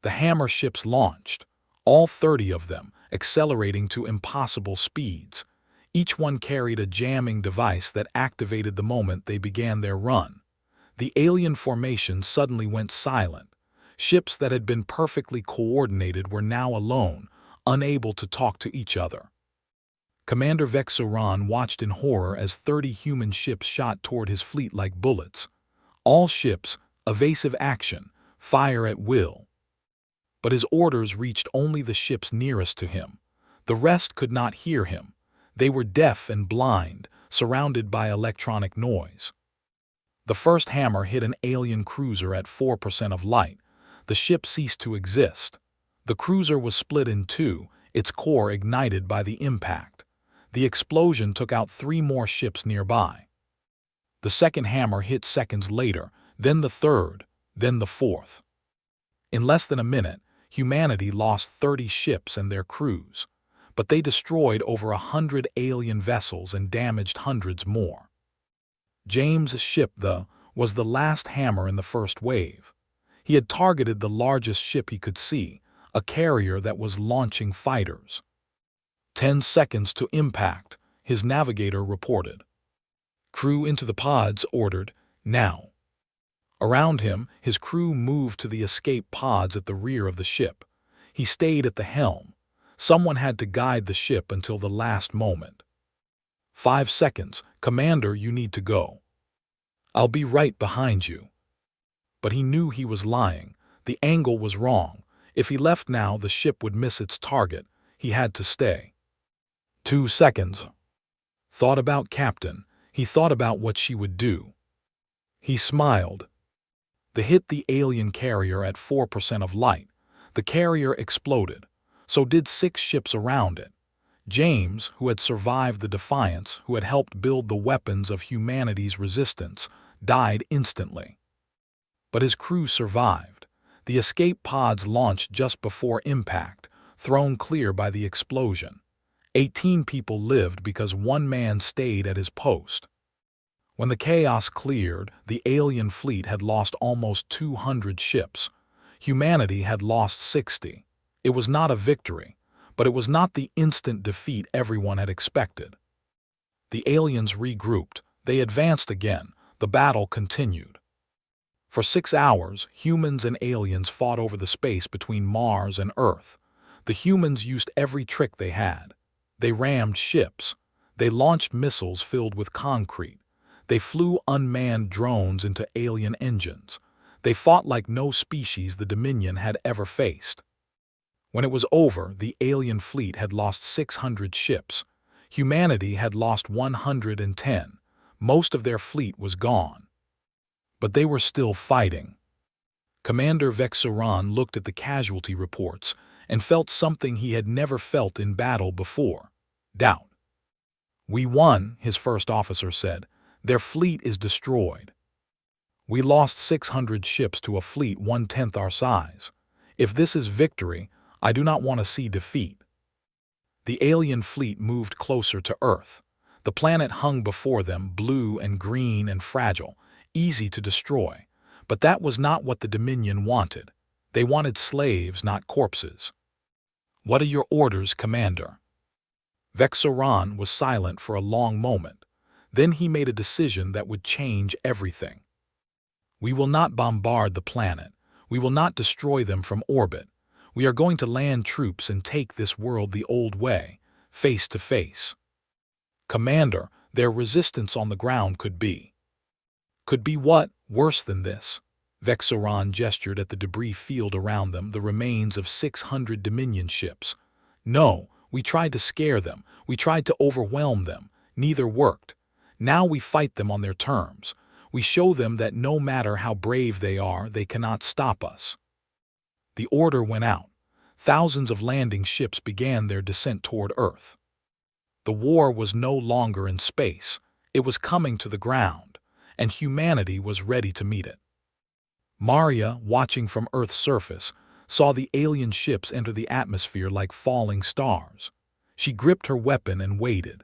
S1: The Hammer ships launched, all 30 of them, accelerating to impossible speeds. Each one carried a jamming device that activated the moment they began their run. The alien formation suddenly went silent. Ships that had been perfectly coordinated were now alone, unable to talk to each other. Commander Vexaron watched in horror as 30 human ships shot toward his fleet like bullets. All ships, evasive action, fire at will. But his orders reached only the ships nearest to him. The rest could not hear him. They were deaf and blind, surrounded by electronic noise. The first hammer hit an alien cruiser at 4% of light. The ship ceased to exist. The cruiser was split in two, its core ignited by the impact. The explosion took out 3 more ships nearby. The second hammer hit seconds later, then the third, then the fourth. In less than a minute, humanity lost 30 ships and their crews, but they destroyed over 100 alien vessels and damaged hundreds more. James' ship, was the last hammer in the first wave. He had targeted the largest ship he could see, a carrier that was launching fighters. 10 seconds to impact, his navigator reported. "Crew into the pods," ordered, "now." Around him, his crew moved to the escape pods at the rear of the ship. He stayed at the helm. Someone had to guide the ship until the last moment. 5 seconds, "Commander, you need to go." "I'll be right behind you." But he knew he was lying. The angle was wrong. If he left now, the ship would miss its target. He had to stay. 2 seconds. Thought about Captain. He thought about what she would do. He smiled. They hit the alien carrier at 4% of light. The carrier exploded. So did 6 ships around it. James, who had survived the Defiance, who had helped build the weapons of humanity's resistance, died instantly. But his crew survived. The escape pods launched just before impact, thrown clear by the explosion. 18 people lived because 1 man stayed at his post. When the chaos cleared, the alien fleet had lost almost 200 ships. Humanity had lost 60. It was not a victory, But it was not the instant defeat everyone had expected. The aliens regrouped. They advanced again. The battle continued. For 6 hours, humans and aliens fought over the space between Mars and Earth. The humans used every trick they had. They rammed ships. They launched missiles filled with concrete. They flew unmanned drones into alien engines. They fought like no species the Dominion had ever faced. When it was over, the alien fleet had lost 600 ships. Humanity had lost 110. Most of their fleet was gone. But they were still fighting. Commander Vexaron looked at the casualty reports and felt something he had never felt in battle before: doubt. "We won," his first officer said. "Their fleet is destroyed. We lost 600 ships to a fleet 1/10 our size. If this is victory, I do not want to see defeat." The alien fleet moved closer to Earth. The planet hung before them, blue and green and fragile, easy to destroy. But that was not what the Dominion wanted. They wanted slaves, not corpses. "What are your orders, Commander?" Vexaron was silent for a long moment. Then he made a decision that would change everything. "We will not bombard the planet. We will not destroy them from orbit. We are going to land troops and take this world the old way, face to face." "Commander, their resistance on the ground could be." "Could be what? Worse than this?" Vexaron gestured at the debris field around them, the remains of 600 Dominion ships. "No, we tried to scare them. We tried to overwhelm them. Neither worked. Now we fight them on their terms. We show them that no matter how brave they are, they cannot stop us." The order went out. Thousands of landing ships began their descent toward Earth. The war was no longer in space. It was coming to the ground, and humanity was ready to meet it. Maria, watching from Earth's surface, saw the alien ships enter the atmosphere like falling stars. She gripped her weapon and waited.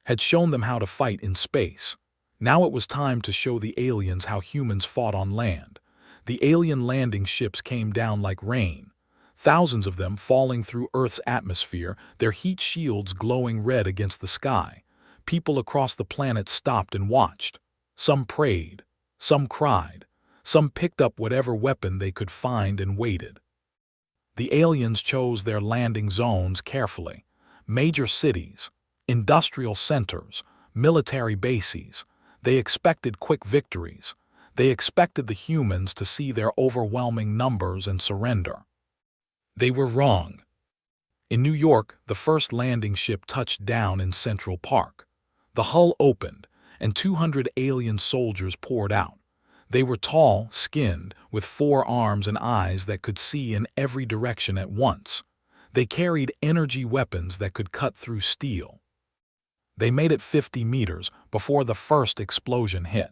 S1: Had shown them how to fight in space. Now it was time to show the aliens how humans fought on land. The alien landing ships came down like rain, thousands of them falling through Earth's atmosphere, their heat shields glowing red against the sky. People across the planet stopped and watched. Some prayed, some cried, some picked up whatever weapon they could find and waited. The aliens chose their landing zones carefully. Major cities, industrial centers, military bases. They expected quick victories. They expected the humans to see their overwhelming numbers and surrender. They were wrong. In New York, the first landing ship touched down in Central Park. The hull opened, and 200 alien soldiers poured out. They were tall, skinned, with 4 arms and eyes that could see in every direction at once. They carried energy weapons that could cut through steel. They made it 50 meters before the first explosion hit.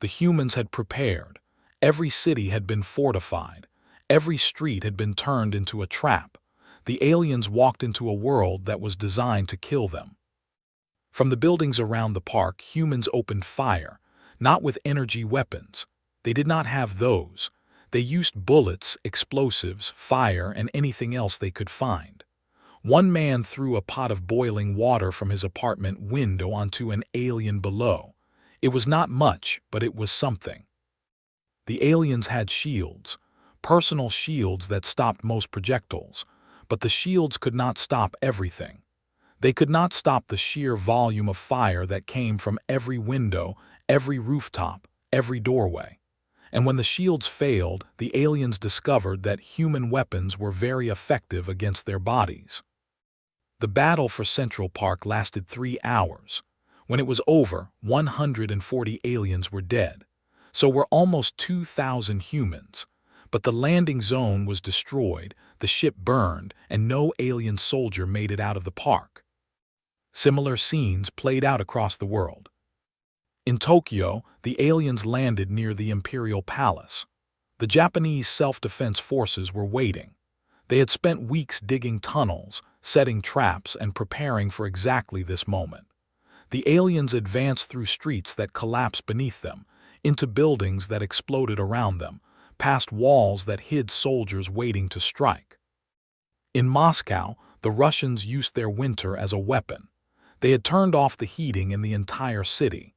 S1: The humans had prepared. Every city had been fortified. Every street had been turned into a trap. The aliens walked into a world that was designed to kill them. From the buildings around the park, humans opened fire, not with energy weapons. They did not have those. They used bullets, explosives, fire, and anything else they could find. One man threw a pot of boiling water from his apartment window onto an alien below. It was not much, but it was something. The aliens had shields, personal shields that stopped most projectiles, but the shields could not stop everything. They could not stop the sheer volume of fire that came from every window, every rooftop, every doorway. And when the shields failed, the aliens discovered that human weapons were very effective against their bodies. The battle for Central Park lasted 3 hours. When it was over, 140 aliens were dead. So were almost 2,000 humans. But the landing zone was destroyed, the ship burned, and no alien soldier made it out of the park. Similar scenes played out across the world. In Tokyo, the aliens landed near the Imperial Palace. The Japanese self-defense forces were waiting. They had spent weeks digging tunnels, setting traps, and preparing for exactly this moment. The aliens advanced through streets that collapsed beneath them, into buildings that exploded around them, past walls that hid soldiers waiting to strike. In Moscow, the Russians used their winter as a weapon. They had turned off the heating in the entire city.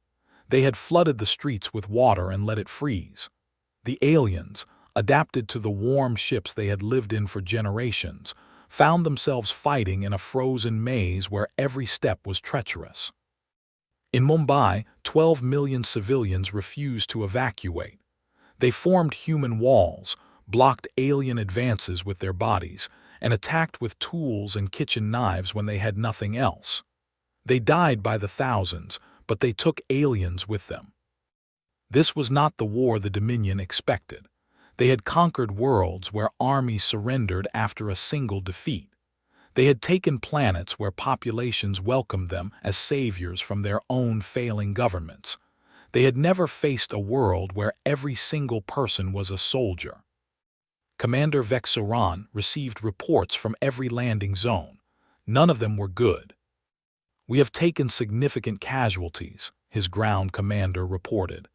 S1: They had flooded the streets with water and let it freeze. The aliens, adapted to the warm ships they had lived in for generations, found themselves fighting in a frozen maze where every step was treacherous. In Mumbai, 12 million civilians refused to evacuate. They formed human walls, blocked alien advances with their bodies, and attacked with tools and kitchen knives when they had nothing else. They died by the thousands, but they took aliens with them. This was not the war the Dominion expected. They had conquered worlds where armies surrendered after a single defeat. They had taken planets where populations welcomed them as saviors from their own failing governments. They had never faced a world where every single person was a soldier. Commander Vexoran received reports from every landing zone. None of them were good. "We have taken significant casualties," his ground commander reported.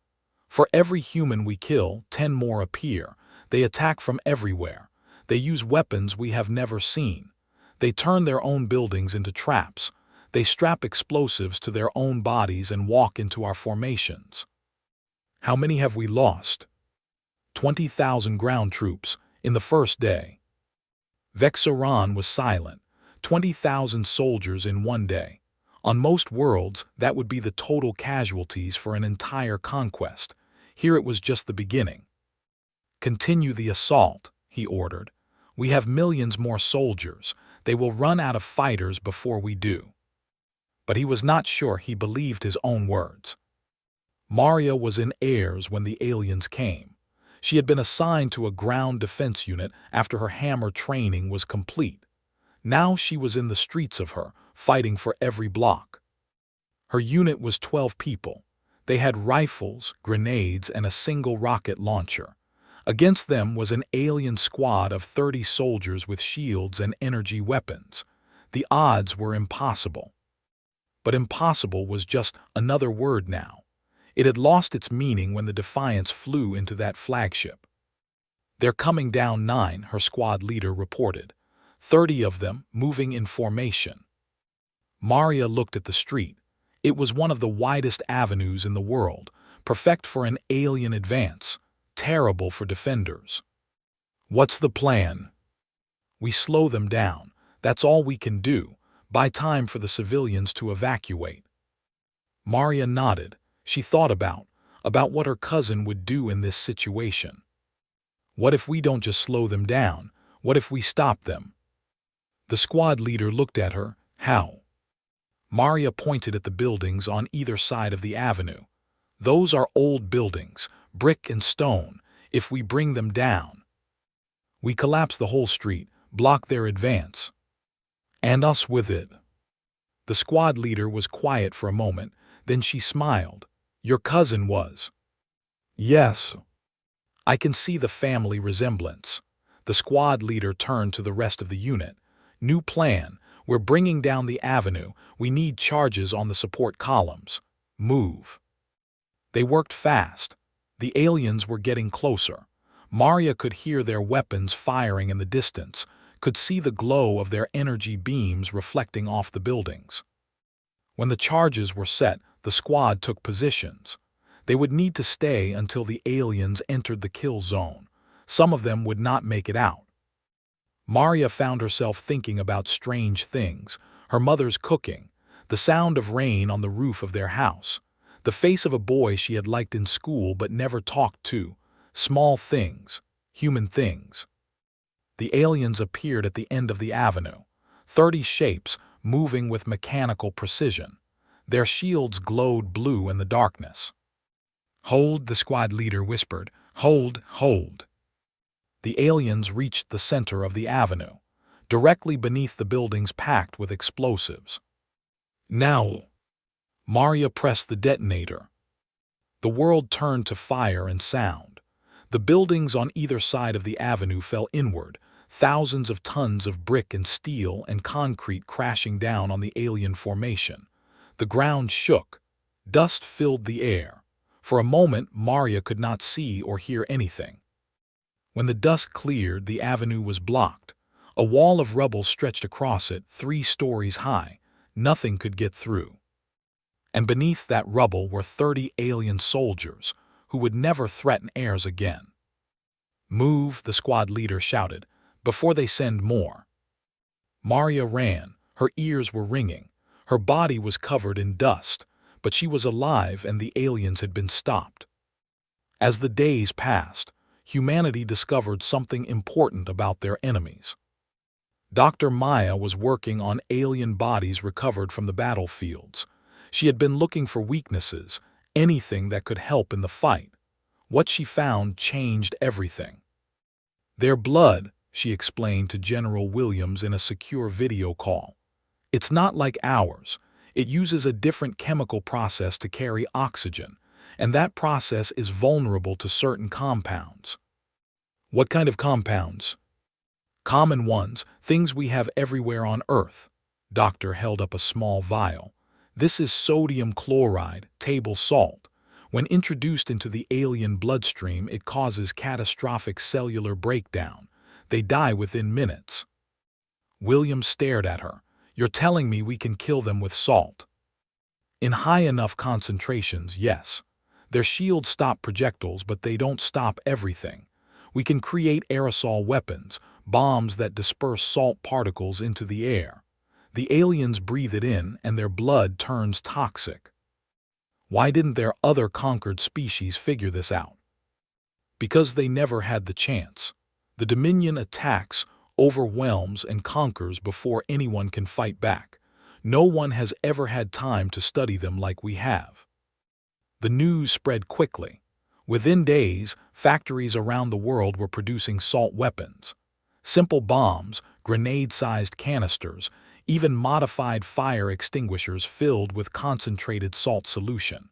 S1: "For every human we kill, 10 more appear. They attack from everywhere. They use weapons we have never seen. They turn their own buildings into traps. They strap explosives to their own bodies and walk into our formations." "How many have we lost?" 20,000 ground troops in the first day. Vexoran was silent. 20,000 soldiers in one day. On most worlds, that would be the total casualties for an entire conquest. Here it was just the beginning. "Continue the assault," he ordered. "We have millions more soldiers. They will run out of fighters before we do." But he was not sure he believed his own words. Maria was in Airs when the aliens came. She had been assigned to a ground defense unit after her hammer training was complete. Now she was in the streets of her, fighting for every block. Her unit was 12 people. They had rifles, grenades, and a single rocket launcher. Against them was an alien squad of 30 soldiers with shields and energy weapons. The odds were impossible. But impossible was just another word now. It had lost its meaning when the Defiance flew into that flagship. "They're coming down 9, her squad leader reported. 30 of them, moving in formation. Maria looked at the street. It was one of the widest avenues in the world, perfect for an alien advance, terrible for defenders. "What's the plan?" "We slow them down. That's all we can do. Buy time for the civilians to evacuate." Maria nodded. She thought about what her cousin would do in this situation. "What if we don't just slow them down? What if we stop them?" The squad leader looked at her. "How?" Maria pointed at the buildings on either side of the avenue. "Those are old buildings, brick and stone. If we bring them down, we collapse the whole street, block their advance. And us with it." The squad leader was quiet for a moment, then she smiled. "Your cousin was." "Yes." "I can see the family resemblance." The squad leader turned to the rest of the unit. "New plan. We're bringing down the avenue. We need charges on the support columns. Move." They worked fast. The aliens were getting closer. Maria could hear their weapons firing in the distance, could see the glow of their energy beams reflecting off the buildings. When the charges were set, the squad took positions. They would need to stay until the aliens entered the kill zone. Some of them would not make it out. Maria found herself thinking about strange things: her mother's cooking, the sound of rain on the roof of their house, the face of a boy she had liked in school but never talked to, small things, human things. The aliens appeared at the end of the avenue, 30 shapes moving with mechanical precision. Their shields glowed blue in the darkness. "Hold," the squad leader whispered. "Hold, hold." The aliens reached the center of the avenue, directly beneath the buildings packed with explosives. "Now!" Maria pressed the detonator. The world turned to fire and sound. The buildings on either side of the avenue fell inward, thousands of tons of brick and steel and concrete crashing down on the alien formation. The ground shook. Dust filled the air. For a moment, Maria could not see or hear anything. When the dust cleared, the avenue was blocked. A wall of rubble stretched across it, 3 stories high. Nothing could get through. And beneath that rubble were 30 alien soldiers who would never threaten heirs again. "Move," the squad leader shouted, "before they send more." Maria ran. Her ears were ringing. Her body was covered in dust, but she was alive and the aliens had been stopped. As the days passed, humanity discovered something important about their enemies. Dr. Maya was working on alien bodies recovered from the battlefields. She had been looking for weaknesses, anything that could help in the fight. What she found changed everything. "Their blood," she explained to General Williams in a secure video call. "It's not like ours. It uses a different chemical process to carry oxygen, and that process is vulnerable to certain compounds." "What kind of compounds?" "Common ones, things we have everywhere on Earth." Doctor held up a small vial. "This is sodium chloride, table salt. When introduced into the alien bloodstream, it causes catastrophic cellular breakdown. They die within minutes." Williams stared at her. "You're telling me we can kill them with salt?" "In high enough concentrations, yes. Their shields stop projectiles, but they don't stop everything. We can create aerosol weapons, bombs that disperse salt particles into the air. The aliens breathe it in, and their blood turns toxic." Why didn't their other conquered species figure this out? Because they never had the chance. The Dominion attacks, overwhelms, and conquers before anyone can fight back. No one has ever had time to study them like we have. The news spread quickly. Within days, factories around the world were producing salt weapons. Simple bombs, grenade-sized canisters, even modified fire extinguishers filled with concentrated salt solution.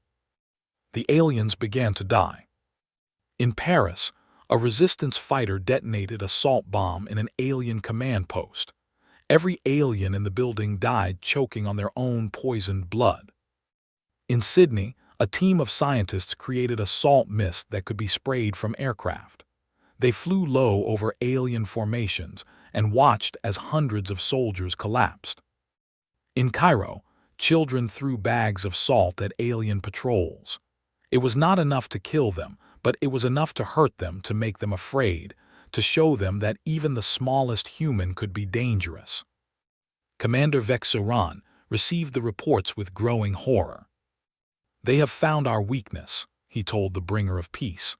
S1: The aliens began to die. In Paris, a resistance fighter detonated a salt bomb in an alien command post. Every alien in the building died choking on their own poisoned blood. In Sydney, a team of scientists created a salt mist that could be sprayed from aircraft. They flew low over alien formations and watched as hundreds of soldiers collapsed. In Cairo, children threw bags of salt at alien patrols. It was not enough to kill them, but it was enough to hurt them, to make them afraid, to show them that even the smallest human could be dangerous. Commander Vexoran received the reports with growing horror. "They have found our weakness," he told the bringer of peace.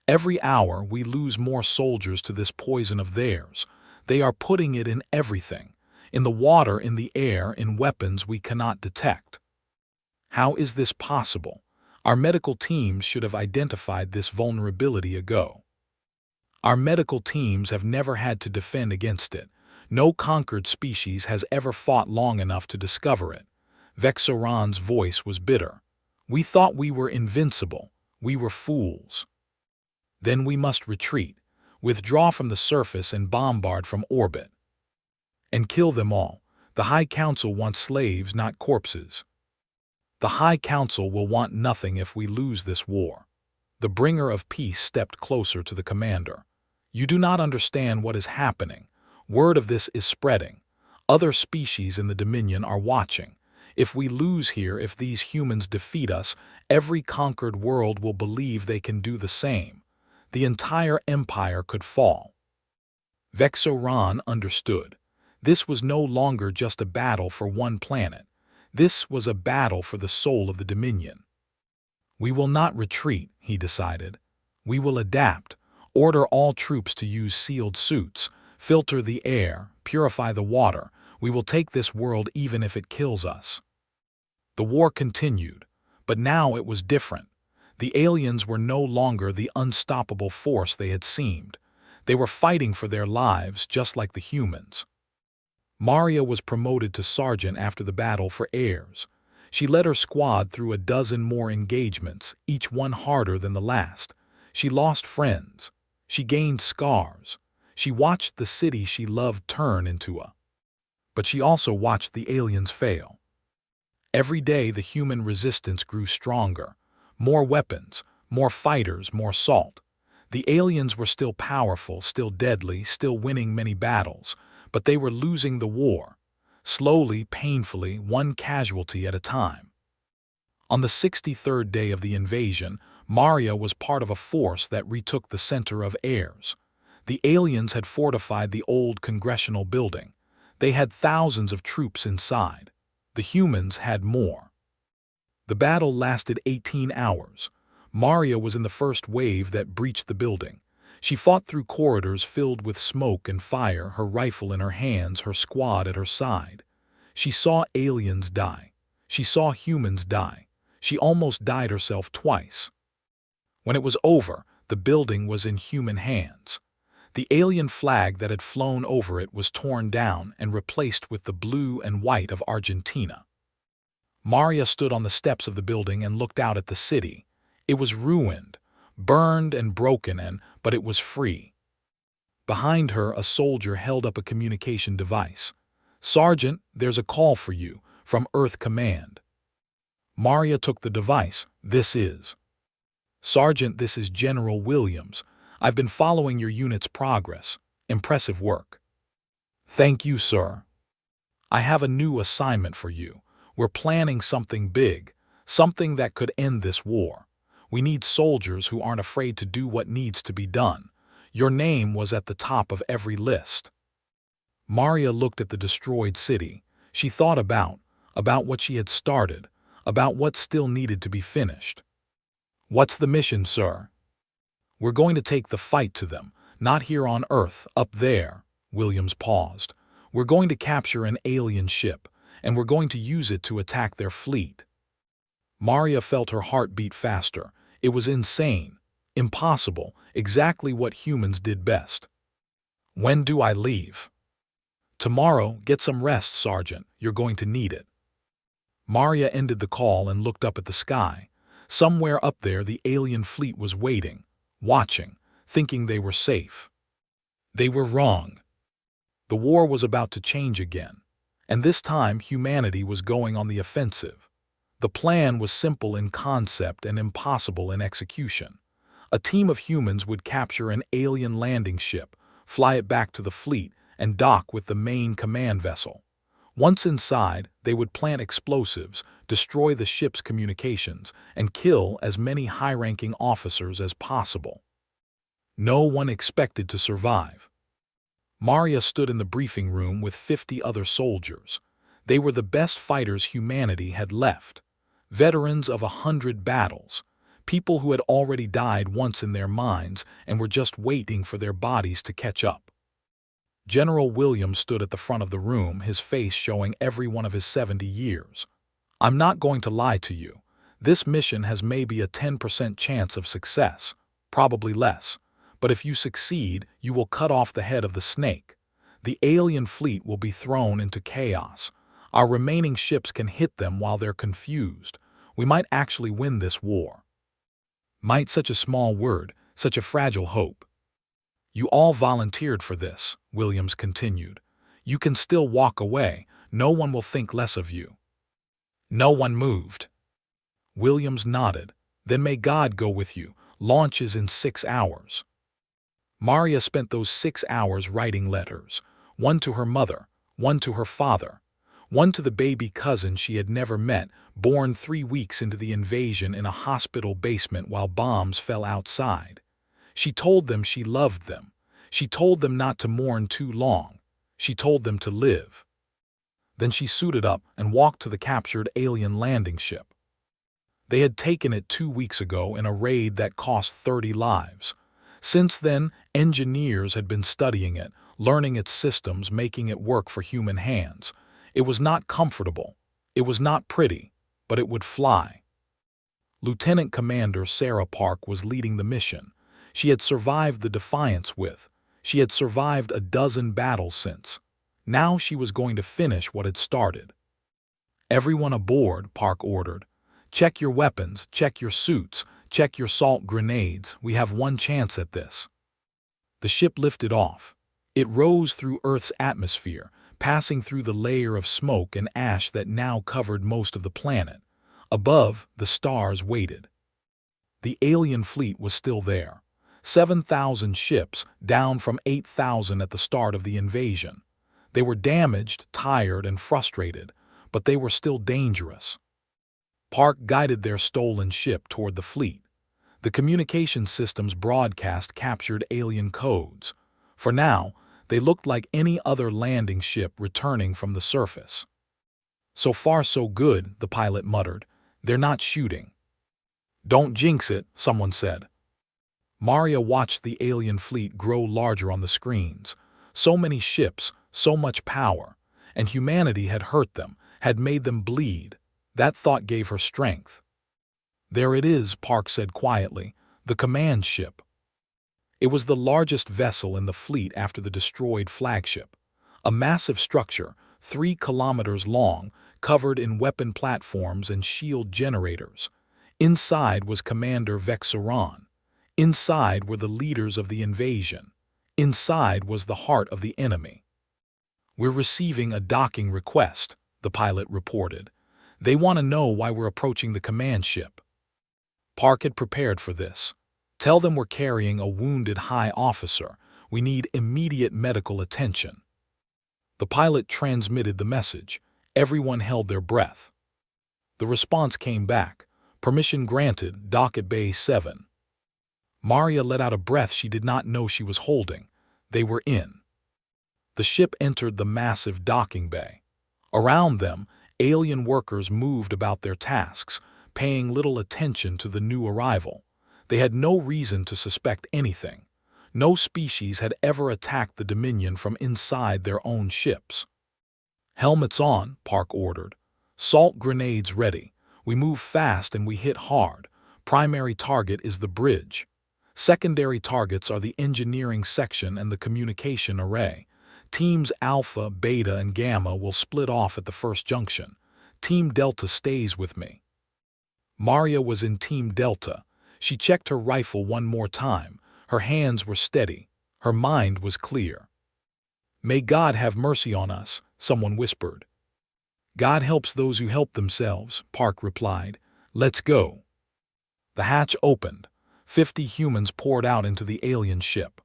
S1: "Every hour we lose more soldiers to this poison of theirs. They are putting it in everything, in the water, in the air, in weapons we cannot detect." How is this possible? Our medical teams should have identified this vulnerability ago. Our medical teams have never had to defend against it. No conquered species has ever fought long enough to discover it. Vexoran's voice was bitter. "We thought we were invincible. We were fools. Then we must retreat, withdraw from the surface and bombard from orbit. And kill them all. The High Council wants slaves, not corpses. The High Council will want nothing if we lose this war." The bringer of peace stepped closer to the commander. "You do not understand what is happening. Word of this is spreading. Other species in the Dominion are watching. If we lose here, if these humans defeat us, every conquered world will believe they can do the same. The entire empire could fall." Vexoran understood. This was no longer just a battle for one planet. This was a battle for the soul of the Dominion. "We will not retreat," he decided. "We will adapt, order all troops to use sealed suits, filter the air, purify the water. We will take this world even if it kills us." The war continued, but now it was different. The aliens were no longer the unstoppable force they had seemed. They were fighting for their lives just like the humans. Maria was promoted to sergeant after the battle for heirs. She led her squad through a dozen more engagements, each one harder than the last. She lost friends. She gained scars. She watched the city she loved turn into a... But she also watched the aliens fail. Every day the human resistance grew stronger. More weapons, more fighters, more salt. The aliens were still powerful, still deadly, still winning many battles, but they were losing the war. Slowly, painfully, one casualty at a time. On the 63rd day of the invasion, Maria was part of a force that retook the center of Airs. The aliens had fortified the old congressional building. They had thousands of troops inside. The humans had more. The battle lasted 18 hours. Maria was in the first wave that breached the building. She fought through corridors filled with smoke and fire, her rifle in her hands, her squad at her side. She saw aliens die. She saw humans die. She almost died herself twice. When it was over, the building was in human hands. The alien flag that had flown over it was torn down and replaced with the blue and white of Argentina. Maria stood on the steps of the building and looked out at the city. It was ruined, burned and broken, but it was free. Behind her, a soldier held up a communication device. "Sergeant, there's a call for you, from Earth Command." Maria took the device. "This is." "Sergeant, this is General Williams. I've been following your unit's progress. Impressive work." "Thank you, sir. I have a new assignment for you. We're planning something big, something that could end this war. We need soldiers who aren't afraid to do what needs to be done. Your name was at the top of every list." Maria looked at the destroyed city. She thought about what she had started, about what still needed to be finished. "What's the mission, sir?" "We're going to take the fight to them, not here on Earth, up there." Williams paused. "We're going to capture an alien ship, and we're going to use it to attack their fleet." Maria felt her heart beat faster. It was insane, impossible, exactly what humans did best. "When do I leave?" "Tomorrow. Get some rest, Sergeant. You're going to need it." Maria ended the call and looked up at the sky. Somewhere up there, the alien fleet was waiting, watching, thinking they were safe. They were wrong. The war was about to change again, and this time humanity was going on the offensive. The plan was simple in concept and impossible in execution. A team of humans would capture an alien landing ship, fly it back to the fleet, and dock with the main command vessel. Once inside, they would plant explosives, destroy the ship's communications, and kill as many high-ranking officers as possible. No one expected to survive. Maria stood in the briefing room with 50 other soldiers. They were the best fighters humanity had left. Veterans of 100 battles. People who had already died once in their minds and were just waiting for their bodies to catch up. General Williams stood at the front of the room, his face showing every one of his 70 years. "I'm not going to lie to you. This mission has maybe a 10% chance of success, probably less. But if you succeed, you will cut off the head of the snake. The alien fleet will be thrown into chaos. Our remaining ships can hit them while they're confused. We might actually win this war." Might, such a small word, such a fragile hope. "You all volunteered for this," Williams continued. "You can still walk away. No one will think less of you." No one moved. Williams nodded. "Then may God go with you. Launches in 6 hours." Maria spent those 6 hours writing letters, one to her mother, one to her father, one to the baby cousin she had never met, born 3 weeks into the invasion in a hospital basement while bombs fell outside. She told them she loved them. She told them not to mourn too long. She told them to live. Then she suited up and walked to the captured alien landing ship. They had taken it 2 weeks ago in a raid that cost 30 lives. Since then, engineers had been studying it, learning its systems, making it work for human hands. It was not comfortable. It was not pretty, but it would fly. Lieutenant Commander Sarah Park was leading the mission. She had survived the Defiance she had survived a dozen battles since. Now she was going to finish what had started. "Everyone aboard," Park ordered. "Check your weapons, check your suits, check your salt grenades. We have one chance at this." The ship lifted off. It rose through Earth's atmosphere, passing through the layer of smoke and ash that now covered most of the planet. Above, the stars waited. The alien fleet was still there. 7,000 ships, down from 8,000 at the start of the invasion. They were damaged, tired, and frustrated, but they were still dangerous. Park guided their stolen ship toward the fleet. The communication system's broadcast captured alien codes. For now, they looked like any other landing ship returning from the surface. "So far so good," the pilot muttered. "They're not shooting." "Don't jinx it," someone said. Maria watched the alien fleet grow larger on the screens. So many ships, so much power, and humanity had hurt them, had made them bleed. That thought gave her strength. "There it is," Park said quietly, "the command ship." It was the largest vessel in the fleet after the destroyed flagship. A massive structure, 3 kilometers long, covered in weapon platforms and shield generators. Inside was Commander Vexoran. Inside were the leaders of the invasion. Inside was the heart of the enemy. "We're receiving a docking request," the pilot reported. "They want to know why we're approaching the command ship." Park had prepared for this. "Tell them we're carrying a wounded high officer. We need immediate medical attention." The pilot transmitted the message. Everyone held their breath. The response came back. "Permission granted, dock at Bay 7. Maria let out a breath she did not know she was holding. They were in. The ship entered the massive docking bay. Around them, alien workers moved about their tasks, paying little attention to the new arrival. They had no reason to suspect anything. No species had ever attacked the Dominion from inside their own ships. "Helmets on," Park ordered. "Salt grenades ready. We move fast and we hit hard. Primary target is the bridge. Secondary targets are the engineering section and the communication array. Teams Alpha, Beta, and Gamma will split off at the first junction. Team Delta stays with me." Maria was in Team Delta. She checked her rifle one more time. Her hands were steady. Her mind was clear. "May God have mercy on us," someone whispered. "God helps those who help themselves," Park replied. "Let's go." The hatch opened. 50 humans poured out into the alien ship.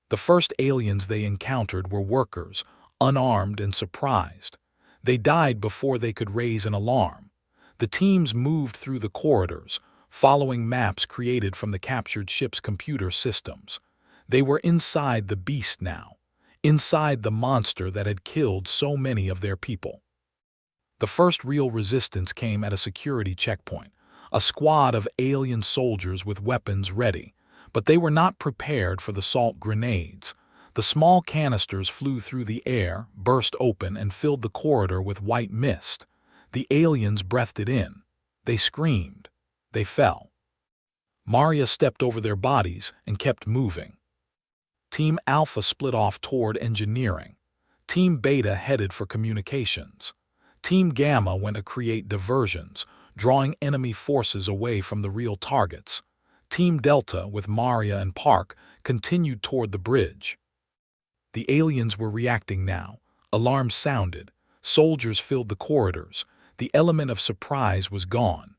S1: The first aliens they encountered were workers, unarmed and surprised. They died before they could raise an alarm. The teams moved through the corridors, following maps created from the captured ship's computer systems. They were inside the beast now, inside the monster that had killed so many of their people. The first real resistance came at a security checkpoint, a squad of alien soldiers with weapons ready. But they were not prepared for the salt grenades. The small canisters flew through the air, burst open, and filled the corridor with white mist. The aliens breathed it in. They screamed. They fell. Maria stepped over their bodies and kept moving. Team Alpha split off toward engineering. Team Beta headed for communications. Team Gamma went to create diversions, drawing enemy forces away from the real targets. Team Delta, with Maria and Park, continued toward the bridge. The aliens were reacting now. Alarms sounded. Soldiers filled the corridors. The element of surprise was gone.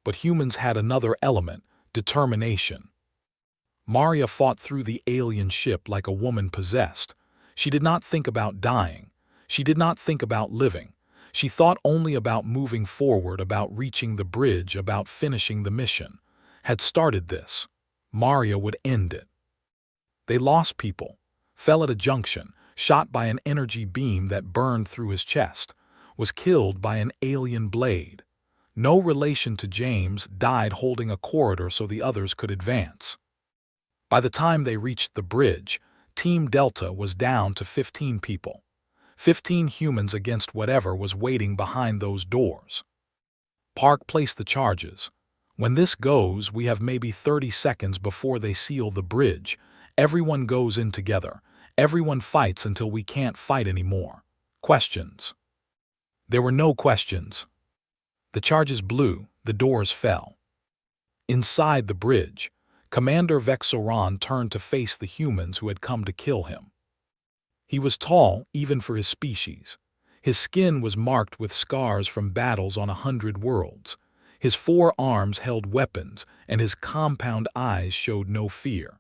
S1: But humans had another element: determination. Maria fought through the alien ship like a woman possessed. She did not think about dying. She did not think about living. She thought only about moving forward, about reaching the bridge, about finishing the mission. Had started this. Maria would end it. They lost people, fell at a junction, shot by an energy beam that burned through his chest, was killed by an alien blade. No relation to James, died holding a corridor so the others could advance. By the time they reached the bridge, Team Delta was down to 15 people. 15 humans against whatever was waiting behind those doors. Park placed the charges. "When this goes, we have maybe 30 seconds before they seal the bridge. Everyone goes in together. Everyone fights until we can't fight anymore. Questions?" There were no questions. The charges blew. The doors fell. Inside the bridge, Commander Vexoran turned to face the humans who had come to kill him. He was tall, even for his species. His skin was marked with scars from battles on 100 worlds. His 4 arms held weapons, and his compound eyes showed no fear.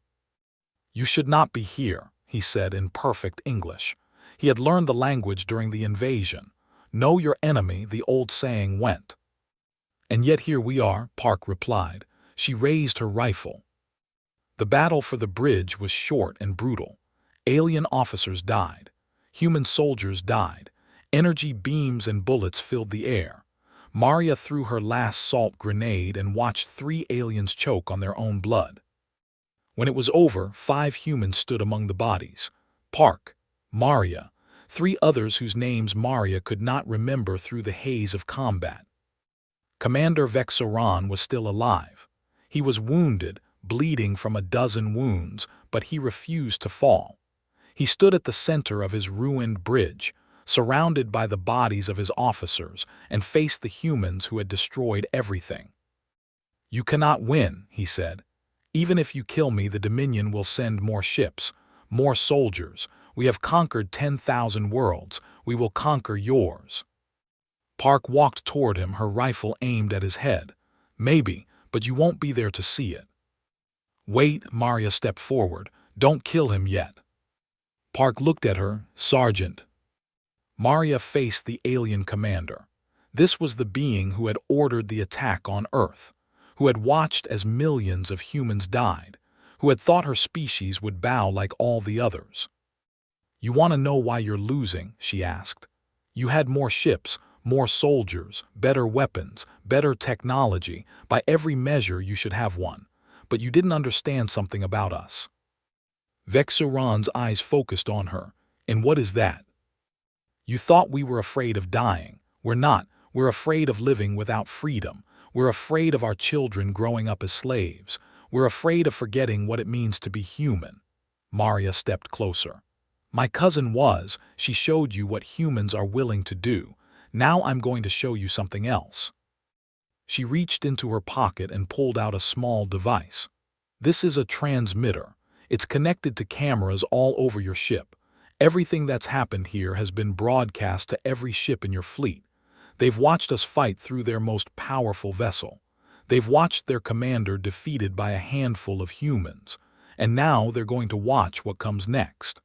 S1: "You should not be here," he said in perfect English. He had learned the language during the invasion. Know your enemy, the old saying went. And yet here we are, Park replied. She raised her rifle. The battle for the bridge was short and brutal. Alien officers died. Human soldiers died. Energy beams and bullets filled the air. Maria threw her last salt grenade and watched 3 aliens choke on their own blood. When it was over, 5 humans stood among the bodies. Park, Maria, 3 others whose names Maria could not remember through the haze of combat. Commander Vexoran was still alive. He was wounded, bleeding from a dozen wounds, but he refused to fall. He stood at the center of his ruined bridge, surrounded by the bodies of his officers, and faced the humans who had destroyed everything. "You cannot win," he said. "Even if you kill me, the Dominion will send more ships, more soldiers. We have conquered 10,000 worlds. We will conquer yours." Park walked toward him, her rifle aimed at his head. "Maybe, but you won't be there to see it." "Wait," Maria stepped forward. "Don't kill him yet." Park looked at her. "Sergeant." Maria faced the alien commander. This was the being who had ordered the attack on Earth, who had watched as millions of humans died, who had thought her species would bow like all the others. "You want to know why you're losing?" she asked. "You had more ships, more soldiers, better weapons, better technology. By every measure you should have won. But you didn't understand something about us." Vexoran's eyes focused on her. "And what is that?" "You thought we were afraid of dying. We're not. We're afraid of living without freedom. We're afraid of our children growing up as slaves. We're afraid of forgetting what it means to be human." Maria stepped closer. "My cousin was. She showed you what humans are willing to do. Now I'm going to show you something else." She reached into her pocket and pulled out a small device. "This is a transmitter. It's connected to cameras all over your ship. Everything that's happened here has been broadcast to every ship in your fleet. They've watched us fight through their most powerful vessel. They've watched their commander defeated by a handful of humans. And now they're going to watch what comes next."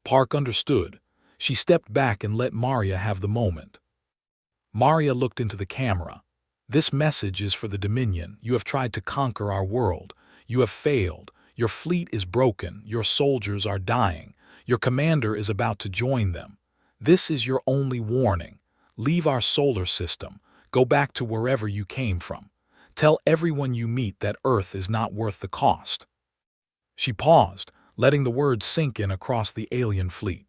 S1: Park understood. She stepped back and let Maria have the moment. Maria looked into the camera. "This message is for the Dominion. You have tried to conquer our world. You have failed. Your fleet is broken. Your soldiers are dying. Your commander is about to join them. This is your only warning. Leave our solar system. Go back to wherever you came from. Tell everyone you meet that Earth is not worth the cost." She paused, letting the words sink in across the alien fleet.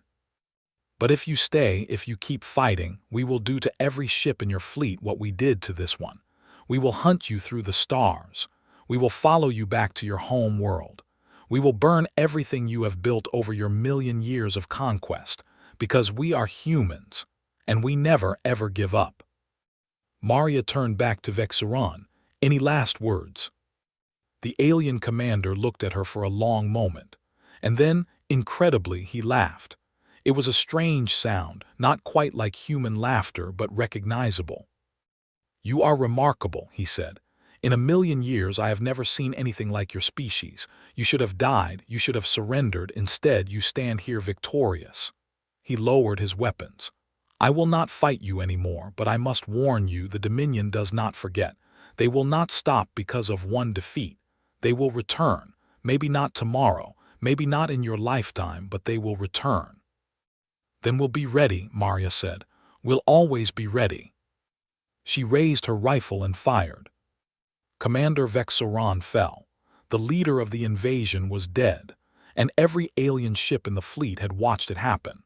S1: "But if you stay, if you keep fighting, we will do to every ship in your fleet what we did to this one. We will hunt you through the stars. We will follow you back to your home world. We will burn everything you have built over your 1,000,000 years of conquest, because we are humans, and we never ever give up." Maria turned back to Vexoran. "Any last words?" The alien commander looked at her for a long moment, and then, incredibly, he laughed. It was a strange sound, not quite like human laughter, but recognizable. "You are remarkable," he said. "In 1,000,000 years I have never seen anything like your species. You should have died, you should have surrendered. Instead, you stand here victorious." He lowered his weapons. "I will not fight you anymore, but I must warn you, the Dominion does not forget. They will not stop because of one defeat. They will return. Maybe not tomorrow, maybe not in your lifetime, but they will return." "Then we'll be ready," Maria said. "We'll always be ready." She raised her rifle and fired. Commander Vexoran fell. The leader of the invasion was dead, and every alien ship in the fleet had watched it happen.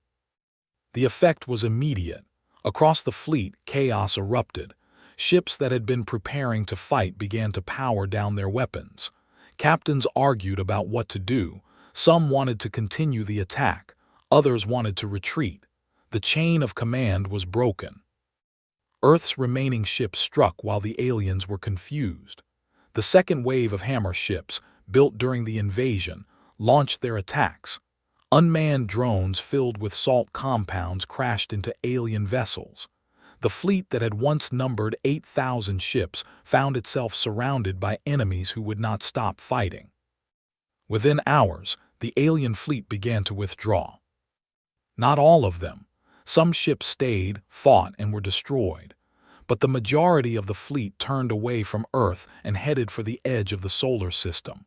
S1: The effect was immediate. Across the fleet, chaos erupted. Ships that had been preparing to fight began to power down their weapons. Captains argued about what to do. Some wanted to continue the attack. Others wanted to retreat. The chain of command was broken. Earth's remaining ships struck while the aliens were confused. The second wave of hammer ships, built during the invasion, launched their attacks. Unmanned drones filled with salt compounds crashed into alien vessels. The fleet that had once numbered 8,000 ships found itself surrounded by enemies who would not stop fighting. Within hours, the alien fleet began to withdraw. Not all of them. Some ships stayed, fought, and were destroyed. But the majority of the fleet turned away from Earth and headed for the edge of the solar system.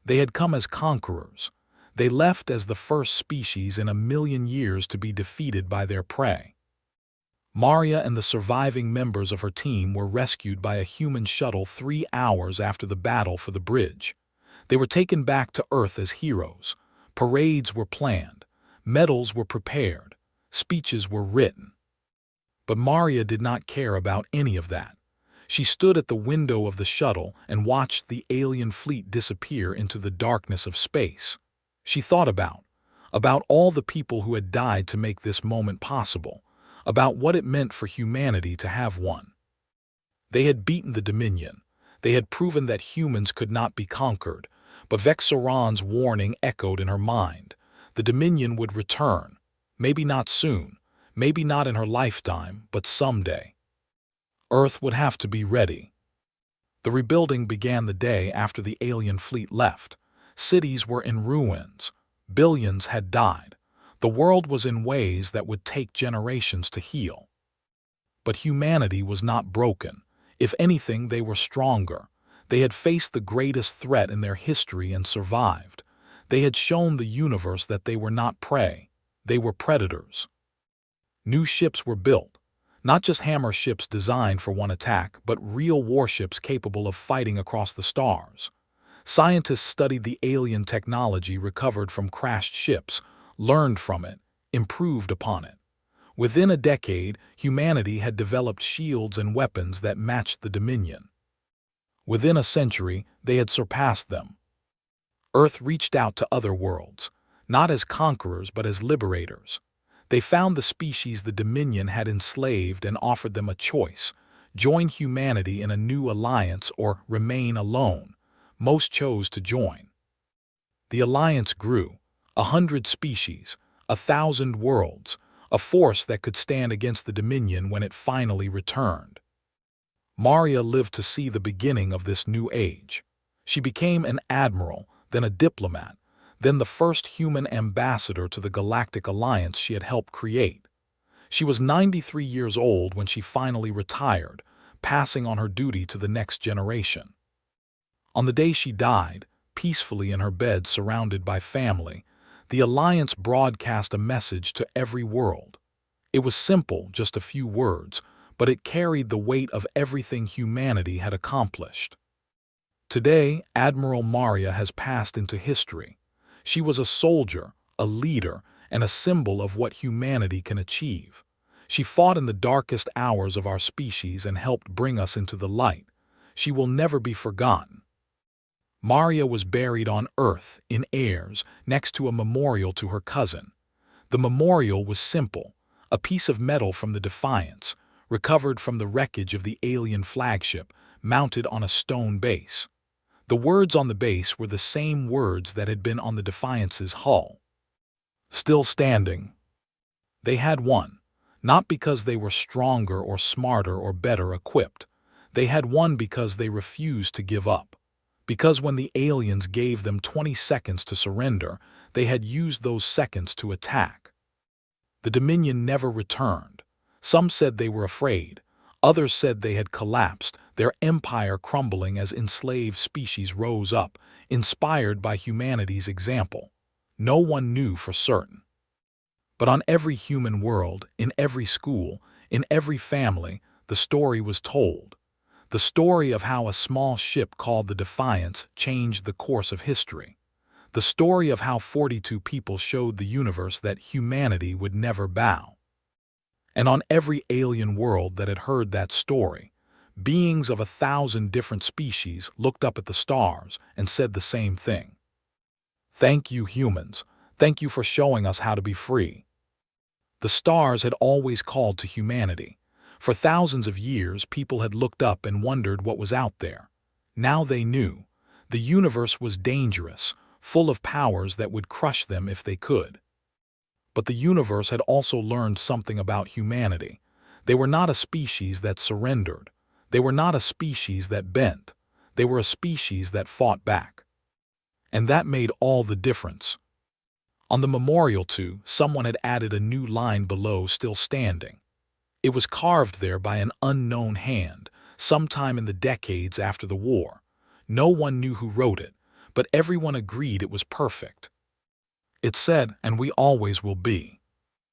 S1: They had come as conquerors. They left as the first species in 1,000,000 years to be defeated by their prey. Maria and the surviving members of her team were rescued by a human shuttle 3 hours after the battle for the bridge. They were taken back to Earth as heroes. Parades were planned. Medals were prepared. Speeches were written. But Maria did not care about any of that. She stood at the window of the shuttle and watched the alien fleet disappear into the darkness of space. She thought about all the people who had died to make this moment possible, about what it meant for humanity to have one. They had beaten the Dominion. They had proven that humans could not be conquered, but Vexaron's warning echoed in her mind. The Dominion would return. Maybe not soon, maybe not in her lifetime, but someday. Earth would have to be ready. The rebuilding began the day after the alien fleet left. Cities were in ruins. Billions had died. The world was in ways that would take generations to heal. But humanity was not broken. If anything, they were stronger. They had faced the greatest threat in their history and survived. They had shown the universe that they were not prey. They were predators. New ships were built. Not just hammer ships designed for one attack, but real warships capable of fighting across the stars. Scientists studied the alien technology recovered from crashed ships, learned from it, improved upon it. Within a decade, humanity had developed shields and weapons that matched the Dominion. Within a century, they had surpassed them. Earth reached out to other worlds, not as conquerors but as liberators. They found the species the Dominion had enslaved and offered them a choice: join humanity in a new alliance or remain alone. Most chose to join. The alliance grew. 100 species, 1,000 worlds, a force that could stand against the Dominion when it finally returned. Maria lived to see the beginning of this new age. She became an admiral, then a diplomat, then the first human ambassador to the galactic alliance she had helped create. She was 93 years old when she finally retired, passing on her duty to the next generation. On the day she died, peacefully in her bed surrounded by family, the Alliance broadcast a message to every world. It was simple, just a few words, but it carried the weight of everything humanity had accomplished. Today, Admiral Maria has passed into history. She was a soldier, a leader, and a symbol of what humanity can achieve. She fought in the darkest hours of our species and helped bring us into the light. She will never be forgotten. Maria was buried on Earth, in Ayers, next to a memorial to her cousin. The memorial was simple: a piece of metal from the Defiance, recovered from the wreckage of the alien flagship, mounted on a stone base. The words on the base were the same words that had been on the Defiance's hull. Still standing. They had won, not because they were stronger or smarter or better equipped. They had won because they refused to give up. Because when the aliens gave them 20 seconds to surrender, they had used those seconds to attack. The Dominion never returned. Some said they were afraid. Others said they had collapsed, their empire crumbling as enslaved species rose up, inspired by humanity's example. No one knew for certain. But on every human world, in every school, in every family, the story was told. The story of how a small ship called the Defiance changed the course of history. The story of how 42 people showed the universe that humanity would never bow. And on every alien world that had heard that story, beings of 1,000 different species looked up at the stars and said the same thing. Thank you, humans. Thank you for showing us how to be free. The stars had always called to humanity. For thousands of years, people had looked up and wondered what was out there. Now they knew. The universe was dangerous, full of powers that would crush them if they could. But the universe had also learned something about humanity. They were not a species that surrendered. They were not a species that bent. They were a species that fought back. And that made all the difference. On the memorial to, someone had added a new line below, still standing. It was carved there by an unknown hand, sometime in the decades after the war. No one knew who wrote it, but everyone agreed it was perfect. It said, "And we always will be."